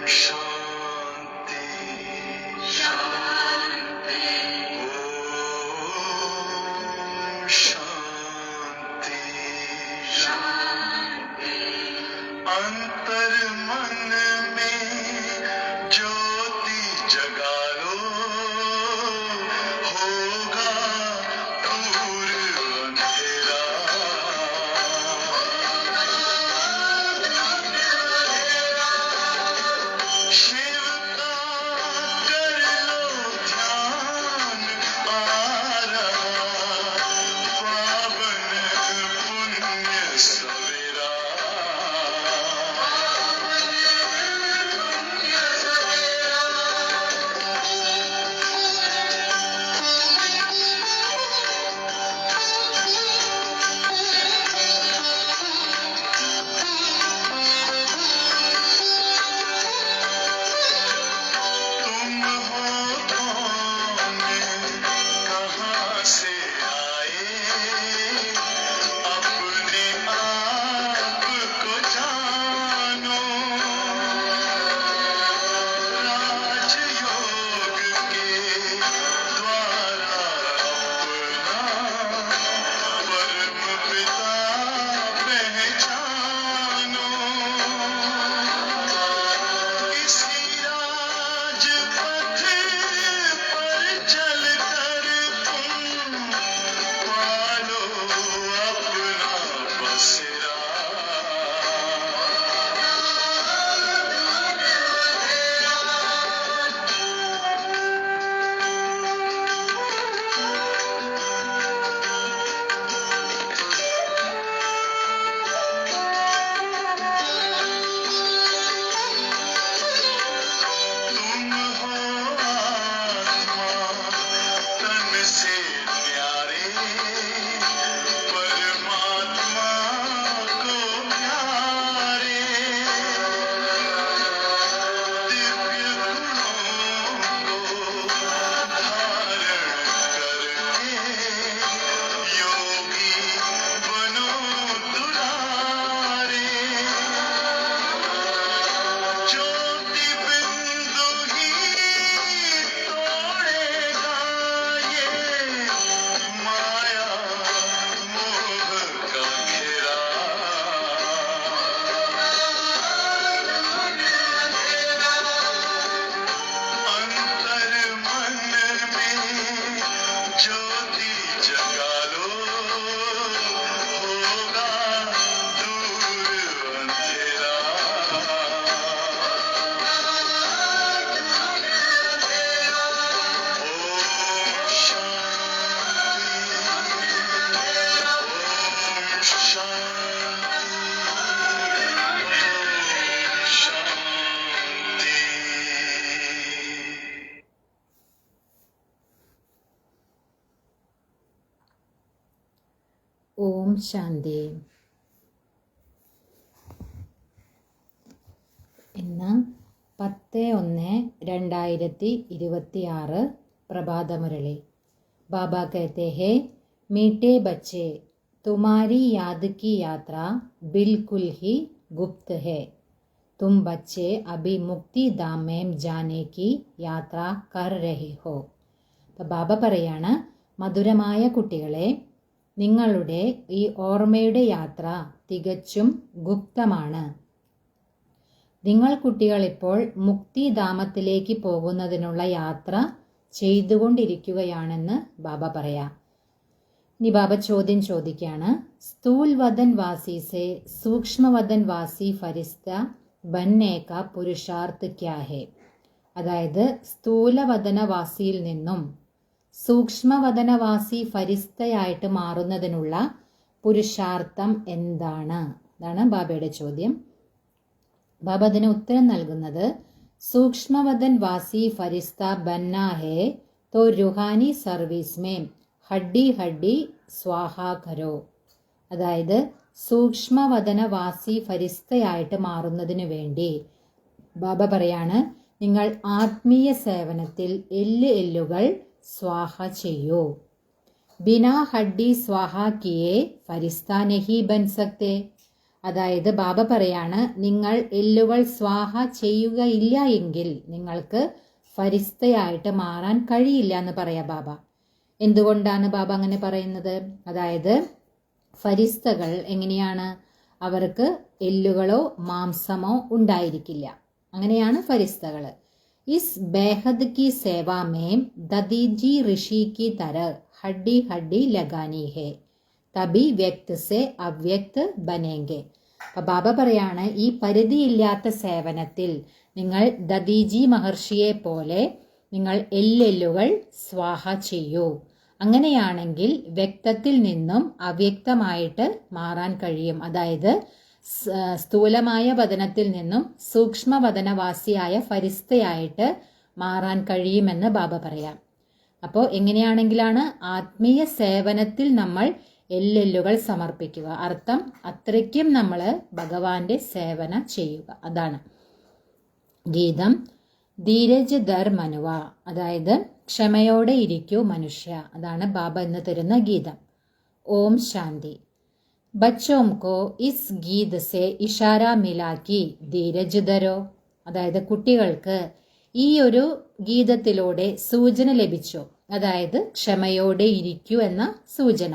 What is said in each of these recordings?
शांति शांति ओम शांति शांति अंतर मन में ज्योति जगा लो होगा दूर अंधेरा शिव का कर लो ध्यान आ रहा पावन पुण्य सवेरा तुम हो कौन कहाँ से आए अपने आप को जानो राजयोग के द्वारा अपना परम पिता पहचानो इसी राजपथ पर चलकर तुम पालो अपना बसेरा तुम हो आत्मा तन से प्यारे परमात्मा को प्यारे दिव्य गुणों को धारण करके योगी बनो दुलारे ज्योति बिंदु ही तोड़ेगा ये माया मोह का घेरा अंतर मन में ज्योति जगा लो होगा दूर अंधेरा ओम शांति ഓം ശാന്തി. ഇന്ന് 10/1/2026 പ്രഭാതമുരളി. बाबा कहते हैं, मीठे बच्चे, तुम्हारी याद की यात्रा बिल्कुल ही गुप्त है. तुम बच्चे अभी मुक्ति धाम में जाने की യാത്ര कर रहे हो. അപ്പോൾ ബാബ പറയാണ്, മധുരമായ കുട്ടികളെ, നിങ്ങളുടെ ഈ ഓർമ്മയുടെ യാത്ര തികച്ചും ഗുപ്തമാണ്. നിങ്ങൾ കുട്ടികൾ ഇപ്പോൾ മുക്തിധാമത്തിലേക്ക് പോകുന്നതിനുള്ള യാത്ര ചെയ്തുകൊണ്ടിരിക്കുകയാണെന്ന് ബാബ പറയാം. ഇനി ബാബ ചോദ്യം ചോദിക്കുകയാണ്, സ്ഥൂൽ വദൻ വാസി സെ സൂക്ഷ്മ വദൻ വാസി ഫരിസ്ത ബന്നെ കാ പുരുഷാർത്ഥ് ക്യാ ഹെ? അതായത് സ്ഥൂലവദനവാസിയിൽ നിന്നും സൂക്ഷ്മവദനവാസി ഫരിസ്തയായിട്ട് മാറുന്നതിനുള്ള പുരുഷാർത്ഥം എന്താണ്? അതാണ് ബാബയുടെ ചോദ്യം. ബാബ അതിന് ഉത്തരം നൽകുന്നത്, സൂക്ഷ്മവദൻ വാസി ഫരിസ്ത ബന്ന ഹേ തോ റുഹാനി സർവീസ് മേ ഹഡ്ഡി ഹഡ്ഡി സ്വാഹാ കരോ. അതായത് സൂക്ഷ്മവദനവാസി ഫരിസ്തയായിട്ട് മാറുന്നതിന് വേണ്ടി ബാബ പറയാണ്, നിങ്ങൾ ആത്മീയ സേവനത്തിൽ എല്ലുകൾ സ്വാഹ ചെയ്യൂ. ബിനാ ഹഡ്ഡി സ്വാഹ കിയെ ഫരിസ്ത നഹി ബൻ സക്തേ. അതായത് ബാബ പറയാണ്, നിങ്ങൾ എല്ലുകൾ സ്വാഹ ചെയ്യുകയില്ല എങ്കിൽ നിങ്ങൾക്ക് ഫരിസ്തയായിട്ട് മാറാൻ കഴിയില്ല എന്ന് പറയാ ബാബ. എന്തുകൊണ്ടാണ് ബാബ അങ്ങനെ പറയുന്നത്? അതായത് ഫരിസ്തകൾ എങ്ങനെയാണ്? അവർക്ക് എല്ലുകളോ മാംസമോ ഉണ്ടായിരിക്കില്ല. അങ്ങനെയാണ് ഫരിസ്തകൾ. ഇസ് ബേഹദ് കി സേവാ മേം ദദീജി ഋഷി കി തര ഹഡ്ഡി ഹഡ്ഡി ലഗാനി ഹേ തബി വ്യക്ത് സെ അവ്യക്ത് ബനേങ്കെ. അപ്പൊ ബാബ പറയാണ്, ഈ പരിധിയില്ലാത്ത സേവനത്തിൽ നിങ്ങൾ ദദീജി മഹർഷിയെ പോലെ നിങ്ങൾ എല്ലെല്ലുകൾ സ്വാഹ ചെയ്യൂ. അങ്ങനെയാണെങ്കിൽ വ്യക്തത്തിൽ നിന്നും അവ്യക്തമായിട്ട് മാറാൻ കഴിയും. അതായത് സ്ഥൂലമായ വദനത്തിൽ നിന്നും സൂക്ഷ്മവദനവാസിയായ ഫരിസ്തയായിട്ട് മാറാൻ കഴിയുമെന്ന് ബാബ പറയാം. അപ്പോൾ എങ്ങനെയാണെങ്കിലാണ് ആത്മീയ സേവനത്തിൽ നമ്മൾ എല്ലെല്ലുകൾ സമർപ്പിക്കുക. അർത്ഥം അത്രയ്ക്കും നമ്മൾ ഭഗവാന്റെ സേവന ചെയ്യുക. അതാണ് ഗീതം. ധീരജ് ദർ മനുവ, അതായത് ക്ഷമയോടെ ഇരിക്കൂ മനുഷ്യ. അതാണ് ബാബ ഇന്ന് തരുന്ന ഗീതം. ഓം ശാന്തി. ബച്ചോം കോ ഇസ് ഗീത് സെ ഇഷാര മിലാക്കി ധീരജ് ധരോ, അതായത് കുട്ടികൾക്ക് ഈ ഒരു ഗീതത്തിലൂടെ സൂചന ലഭിച്ചു. അതായത് ക്ഷമയോടെ ഇരിക്കൂ എന്ന സൂചന.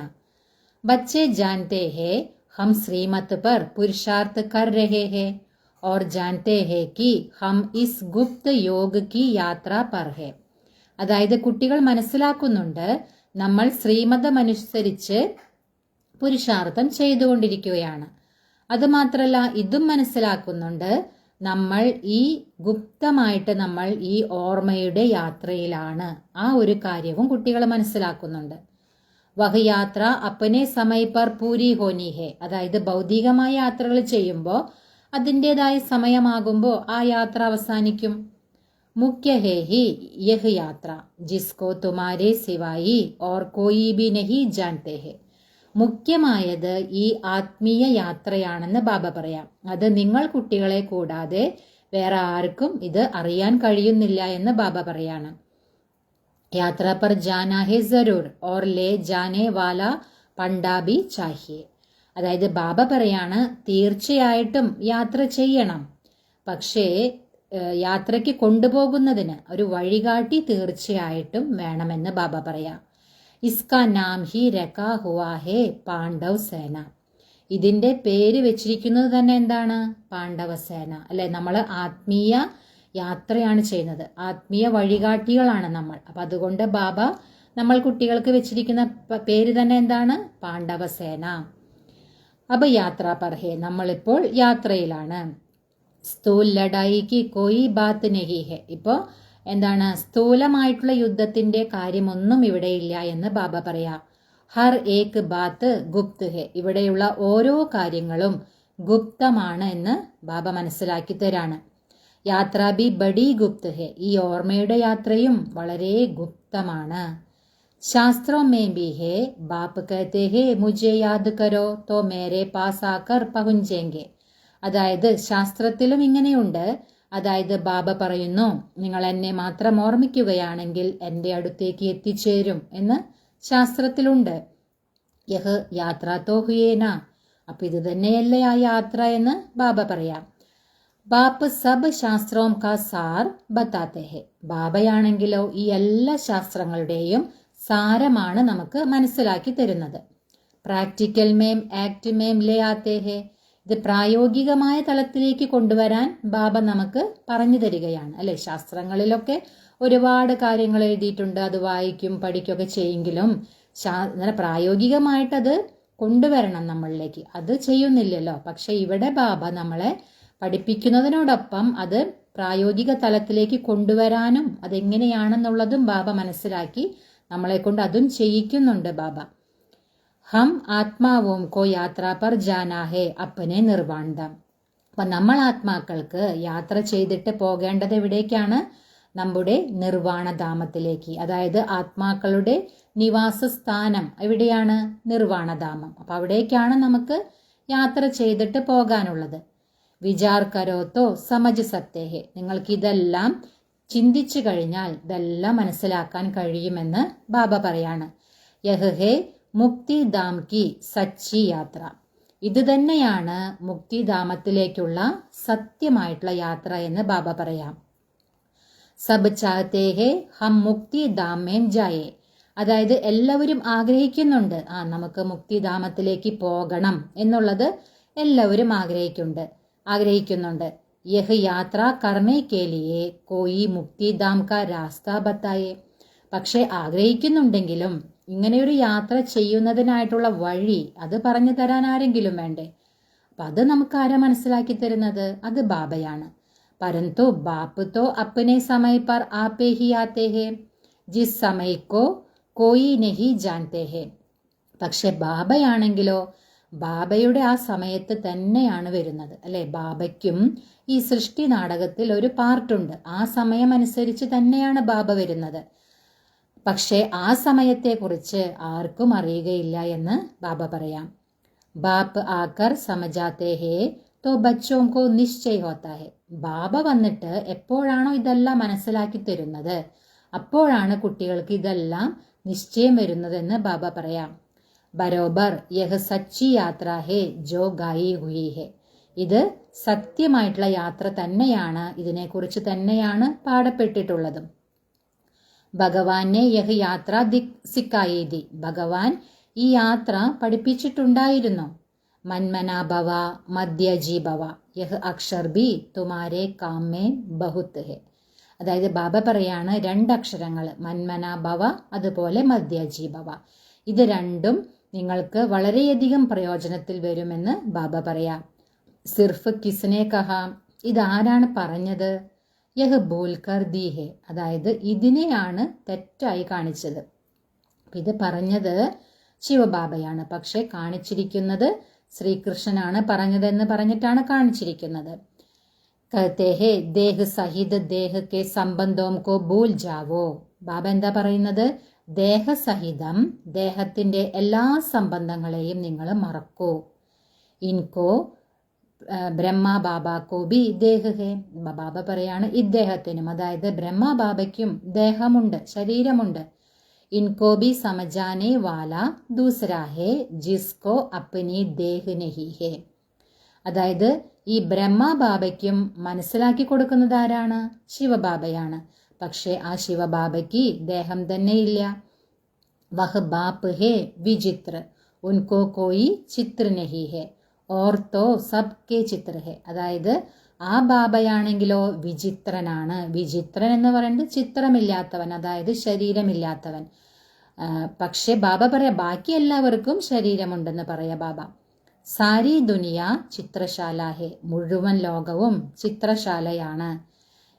बच्चे जानते हैं हम श्रीमत पर पुरुषार्थ कर रहे हैं और जानते हैं कि हम इस गुप्त योग की यात्रा पर है. അതായത് കുട്ടികൾ മനസ്സിലാക്കുന്നുണ്ട് നമ്മൾ ശ്രീമതമനുസരിച്ച് പുരുഷാർത്ഥം ചെയ്തുകൊണ്ടിരിക്കുകയാണ്. അതുമാത്രമല്ല ഇതും മനസ്സിലാക്കുന്നുണ്ട് നമ്മൾ ഈ ഗുപ്തമായിട്ട് നമ്മൾ ഈ ഓർമ്മയുടെ യാത്രയിലാണ്. ആ ഒരു കാര്യവും കുട്ടികൾ മനസ്സിലാക്കുന്നുണ്ട്. വഹ് യാത്ര അപ്പനെ സമയ പർ പൂരി ഹോനി ഹെ, അതായത് ഭൗതികമായ യാത്രകൾ ചെയ്യുമ്പോൾ അതിൻ്റെതായ സമയമാകുമ്പോൾ ആ യാത്ര അവസാനിക്കും. മുഖ്യ ഹേ ഹി യഹ് യാത്ര ജിസ്കോ തുമാരെ സിവായി ഓർ കോയി ബി നഹി ജാൻതേ ഹെ. മുഖ്യമായത് ഈ ആത്മീയ യാത്രയാണെന്ന് ബാബ പറയാം. അത് നിങ്ങൾ കുട്ടികളെ കൂടാതെ വേറെ ആർക്കും ഇത് അറിയാൻ കഴിയുന്നില്ല എന്ന് ബാബ പറയാണ്. യാത്ര പർ ജാനാ ഹെ ജരൂർ or Leh Jaane Vala പണ്ഡാ B ചാഹിയെ. അതായത് ബാബ പറയാണ്, തീർച്ചയായിട്ടും യാത്ര ചെയ്യണം, പക്ഷേ യാത്രയ്ക്ക് കൊണ്ടുപോകുന്നതിന് ഒരു വഴികാട്ടി തീർച്ചയായിട്ടും വേണമെന്ന് ബാബ പറയാം. ഇസ്കാ നാം ഹി രക്കാ ഹുവാ ഹേ പാണ്ഡവ് സേന. ഇതിന്റെ പേര് വെച്ചിരിക്കുന്നത് തന്നെ എന്താണ്? പാണ്ഡവ സേന അല്ലെ. നമ്മൾ ആത്മീയ യാത്രയാണ് ചെയ്യുന്നത്, ആത്മീയ വഴികാട്ടികളാണ് നമ്മൾ. അപ്പൊ അതുകൊണ്ട് ബാബ നമ്മൾ കുട്ടികൾക്ക് വെച്ചിരിക്കുന്ന പേര് തന്നെ എന്താണ്? പാണ്ഡവസേന. അപ്പൊ യാത്ര പർഹേ, നമ്മളിപ്പോൾ യാത്രയിലാണ്. സ്ഥൂൽ ലഡായിക്ക് കോയി ബാത്ത് നഹി ഹെ. ഇപ്പോ എന്താണ്? സ്ഥൂലമായിട്ടുള്ള യുദ്ധത്തിന്റെ കാര്യമൊന്നും ഇവിടെയില്ല എന്ന് ബാബ പറയാ. ഹർ ഏക് ബാത്ത് ഗുപ്ത് ഹെ. ഇവിടെയുള്ള ഓരോ കാര്യങ്ങളും ഗുപ്തമാണ് എന്ന് ബാബ മനസ്സിലാക്കി തരാണ്. യാത്ര ബി ബഡി ഗുപ്ത് ഹെ. ഈ ഓർമ്മയുടെ യാത്രയും വളരെ ഗുപ്തമാണ്. ശാസ്ത്രോം മേ ബി ഹെ ബാപ്പ് കഹത്തെ ഹെ മുझे യാദ് കരോ തോ മേരെ പാസ് ആകർ പഹുഞ്ചേങ്കെ. അതായത് ശാസ്ത്രത്തിലും ഇങ്ങനെയുണ്ട്. അതായത് ബാബ പറയുന്നു, നിങ്ങൾ എന്നെ മാത്രം ഓർമ്മിക്കുകയാണെങ്കിൽ എൻ്റെ അടുത്തേക്ക് എത്തിച്ചേരും എന്ന് ശാസ്ത്രത്തിലുണ്ട്. യഹ് യാത്ര തോ ഹുയേന. അപ്പൊ ഇത് തന്നെയല്ലേ ആ യാത്ര എന്ന് ബാബ പറയാം. ബാപ്പ് സബ് ശാസ്ത്രോം കാ സാർ ബത്താത്തെ ഹെ. ബാബയാണെങ്കിലോ ഈ എല്ലാ ശാസ്ത്രങ്ങളുടെയും സാരമാണ് നമുക്ക് മനസ്സിലാക്കി തരുന്നത്. പ്രാക്ടിക്കൽ മേം ആക്ട് മേം ലേ ആത്തേ ഹെ. ഇത് പ്രായോഗികമായ തലത്തിലേക്ക് കൊണ്ടുവരാൻ ബാബ നമുക്ക് പറഞ്ഞു തരികയാണ് അല്ലെ. ശാസ്ത്രങ്ങളിലൊക്കെ ഒരുപാട് കാര്യങ്ങൾ എഴുതിയിട്ടുണ്ട്, അത് വായിക്കും പഠിക്കുകയൊക്കെ ചെയ്യെങ്കിലും പ്രായോഗികമായിട്ടത് കൊണ്ടുവരണം നമ്മളിലേക്ക്, അത് ചെയ്യുന്നില്ലല്ലോ. പക്ഷെ ഇവിടെ ബാബ നമ്മളെ പഠിപ്പിക്കുന്നതിനോടൊപ്പം അത് പ്രായോഗിക തലത്തിലേക്ക് കൊണ്ടുവരാനും അതെങ്ങനെയാണെന്നുള്ളതും ബാബ മനസ്സിലാക്കി നമ്മളെ കൊണ്ട് അതും ചെയ്യിക്കുന്നുണ്ട് ബാബ. ഹം ആത്മാവും കോ യാത്ര പർ ജാനാ ഹേ അപ്പനെ നിർവാണ്ടം. അപ്പൊ നമ്മൾ ആത്മാക്കൾക്ക് യാത്ര ചെയ്തിട്ട് പോകേണ്ടത് എവിടേക്കാണ്? നമ്മുടെ നിർവാണധാമത്തിലേക്ക്. അതായത് ആത്മാക്കളുടെ നിവാസ സ്ഥാനം എവിടെയാണ്? നിർവാണധാമം. അപ്പൊ അവിടേക്കാണ് നമുക്ക് യാത്ര ചെയ്തിട്ട് പോകാനുള്ളത്. വിചാർ കരോത്തോ സമജ് സക്തേ ഹെ. നിങ്ങൾക്ക് ഇതെല്ലാം ചിന്തിച്ചു കഴിഞ്ഞാൽ ഇതെല്ലാം മനസ്സിലാക്കാൻ കഴിയുമെന്ന് ബാബ പറയാണ്. യഹ് ഹേ മുക്തി ധാം കി സച്ചി യാത്ര. ഇത് തന്നെയാണ് മുക്തിധാമത്തിലേക്കുള്ള സത്യമായിട്ടുള്ള യാത്ര എന്ന് ബാബ പറയാം. സബ് ചാഹത്തെ ഹേ ഹം മുക്തിധാം മേം ജായേ. അതായത് എല്ലാവരും ആഗ്രഹിക്കുന്നുണ്ട്, നമുക്ക് മുക്തിധാമത്തിലേക്ക് പോകണം എന്നുള്ളത് എല്ലാവരും ആഗ്രഹിക്കുന്നുണ്ട്. യഹ് യാത്ര കർണേ കേ ലിയേ കോയി മുക്തിധാം കാ രാസ്ത ബത്തായേ. പക്ഷെ ആഗ്രഹിക്കുന്നുണ്ടെങ്കിലും ഇങ്ങനെയൊരു യാത്ര ചെയ്യുന്നതിനായിട്ടുള്ള വഴി അത് പറഞ്ഞു തരാൻ ആരെങ്കിലും വേണ്ടേ? അപ്പൊ അത് നമുക്ക് ആരാ മനസ്സിലാക്കി തരുന്നത്? അത് ബാബയാണ്. परंतु बाप तो अपने समय पर आपे ही आते हैं, जिस समय को कोई नहीं जानते हैं. പക്ഷെ ബാബയാണെങ്കിലോ ബാബയുടെ ആ സമയത്ത് തന്നെയാണ് വരുന്നത്, അല്ലെ? ബാബയ്ക്കും ഈ സൃഷ്ടി നാടകത്തിൽ ഒരു പാർട്ടുണ്ട്. ആ സമയം അനുസരിച്ച് തന്നെയാണ് ബാബ വരുന്നത്. പക്ഷെ ആ സമയത്തെക്കുറിച്ച് ആർക്കും അറിയുകയില്ല എന്ന് ബാബ പറയാം. ബാപ്പ് ആക്കർ സമജാത്തെ ഹേ തോ ബച്ചോം കോ നിശ്ചയ ഹോത്താ ഹെ. ബാബ വന്നിട്ട് എപ്പോഴാണോ ഇതെല്ലാം മനസ്സിലാക്കി തരുന്നത് അപ്പോഴാണ് കുട്ടികൾക്ക് ഇതെല്ലാം നിശ്ചയം വരുന്നതെന്ന് ബാബ പറയാം. ബരോബർ യഹ് സച്ചി യാത്ര ഹേ ജോ ഗായി ഹുയി ഹെ. ഇത് സത്യമായിട്ടുള്ള യാത്ര തന്നെയാണ്, ഇതിനെക്കുറിച്ച് തന്നെയാണ് പാടപ്പെട്ടിട്ടുള്ളതും. ഭഗവാനെ യഹ് യാത്ര സിക്കായി ദി. ഭഗവാൻ ഈ യാത്ര പഠിപ്പിച്ചിട്ടുണ്ടായിരുന്നു. മന്മനാഭവ മധ്യജീഭവ യഹ് അക്ഷർ ബി തുമാരെ കാമേ ബഹുത് ഹെ. അതായത് ബാബ പറയാണ്, 2 അക്ഷരങ്ങൾ മന്മനാഭവ അതുപോലെ മധ്യജീഭവ, ഇത് രണ്ടും നിങ്ങൾക്ക് വളരെയധികം പ്രയോജനത്തിൽ വരുമെന്ന് ബാബ പറയാം. സിർഫ് കിസ്നെ കഹ, ഇതാരാണ് പറഞ്ഞത്? യഹ് ബോൽക്കർ ദി ഹെ. അതായത് ഇതിനെയാണ് തെറ്റായി കാണിച്ചത്. ഇത് പറഞ്ഞത് ശിവബാബയാണ്, പക്ഷെ കാണിച്ചിരിക്കുന്നത് ശ്രീകൃഷ്ണനാണ് പറഞ്ഞതെന്ന് പറഞ്ഞിട്ടാണ് കാണിച്ചിരിക്കുന്നത്. कहते हैं देह सहित देह के संबंधों को भूल जावो. ബാബ എന്താ പറയുന്നത്? ദേഹസഹിതം ദേഹത്തിന്റെ എല്ലാ സംബന്ധങ്ങളെയും നിങ്ങൾ മറക്കൂ. ഇൻകോ ബ്രഹ്മ ബാബാക്കോ ബി ദേഹ് ഹേ. ബാബ പറയാണ് ഇദ്ദേഹത്തിനും, അതായത് ബ്രഹ്മ ബാബയ്ക്കും ദേഹമുണ്ട്, ശരീരമുണ്ട്. ഇൻകോ ബി സമജാനെ വാല ദൂസരാ ഹേ ജിസ്കോ അപ്നി ദേഹ് നഹി ഹേ. അതായത് ഈ ബ്രഹ്മ ബാബയ്ക്കും മനസ്സിലാക്കി കൊടുക്കുന്നത് ആരാണ്? ശിവബാബയാണ്. പക്ഷെ ആ ശിവബാബയ്ക്ക് ദേഹം തന്നെയില്ല. വഹ് ബാപ്പ് ഹേ വിചിത്ര ഉൻകോ കോയി ചിത്ര നഹി ഹേ ഓർ തോ സബ് കെ ചിത്ര ഹേ. അതായത് ആ ബാബയാണെങ്കിലോ വിചിത്രനാണ്. വിചിത്രൻ എന്ന് പറയുന്നത് ചിത്രമില്ലാത്തവൻ, അതായത് ശരീരമില്ലാത്തവൻ. പക്ഷെ ബാബ പറയാ ബാക്കി എല്ലാവർക്കും ശരീരമുണ്ടെന്ന് പറയാ ബാബ. സാരി ദുനിയ ചിത്രശാല ഹേ. മുഴുവൻ ലോകവും ചിത്രശാലയാണ്.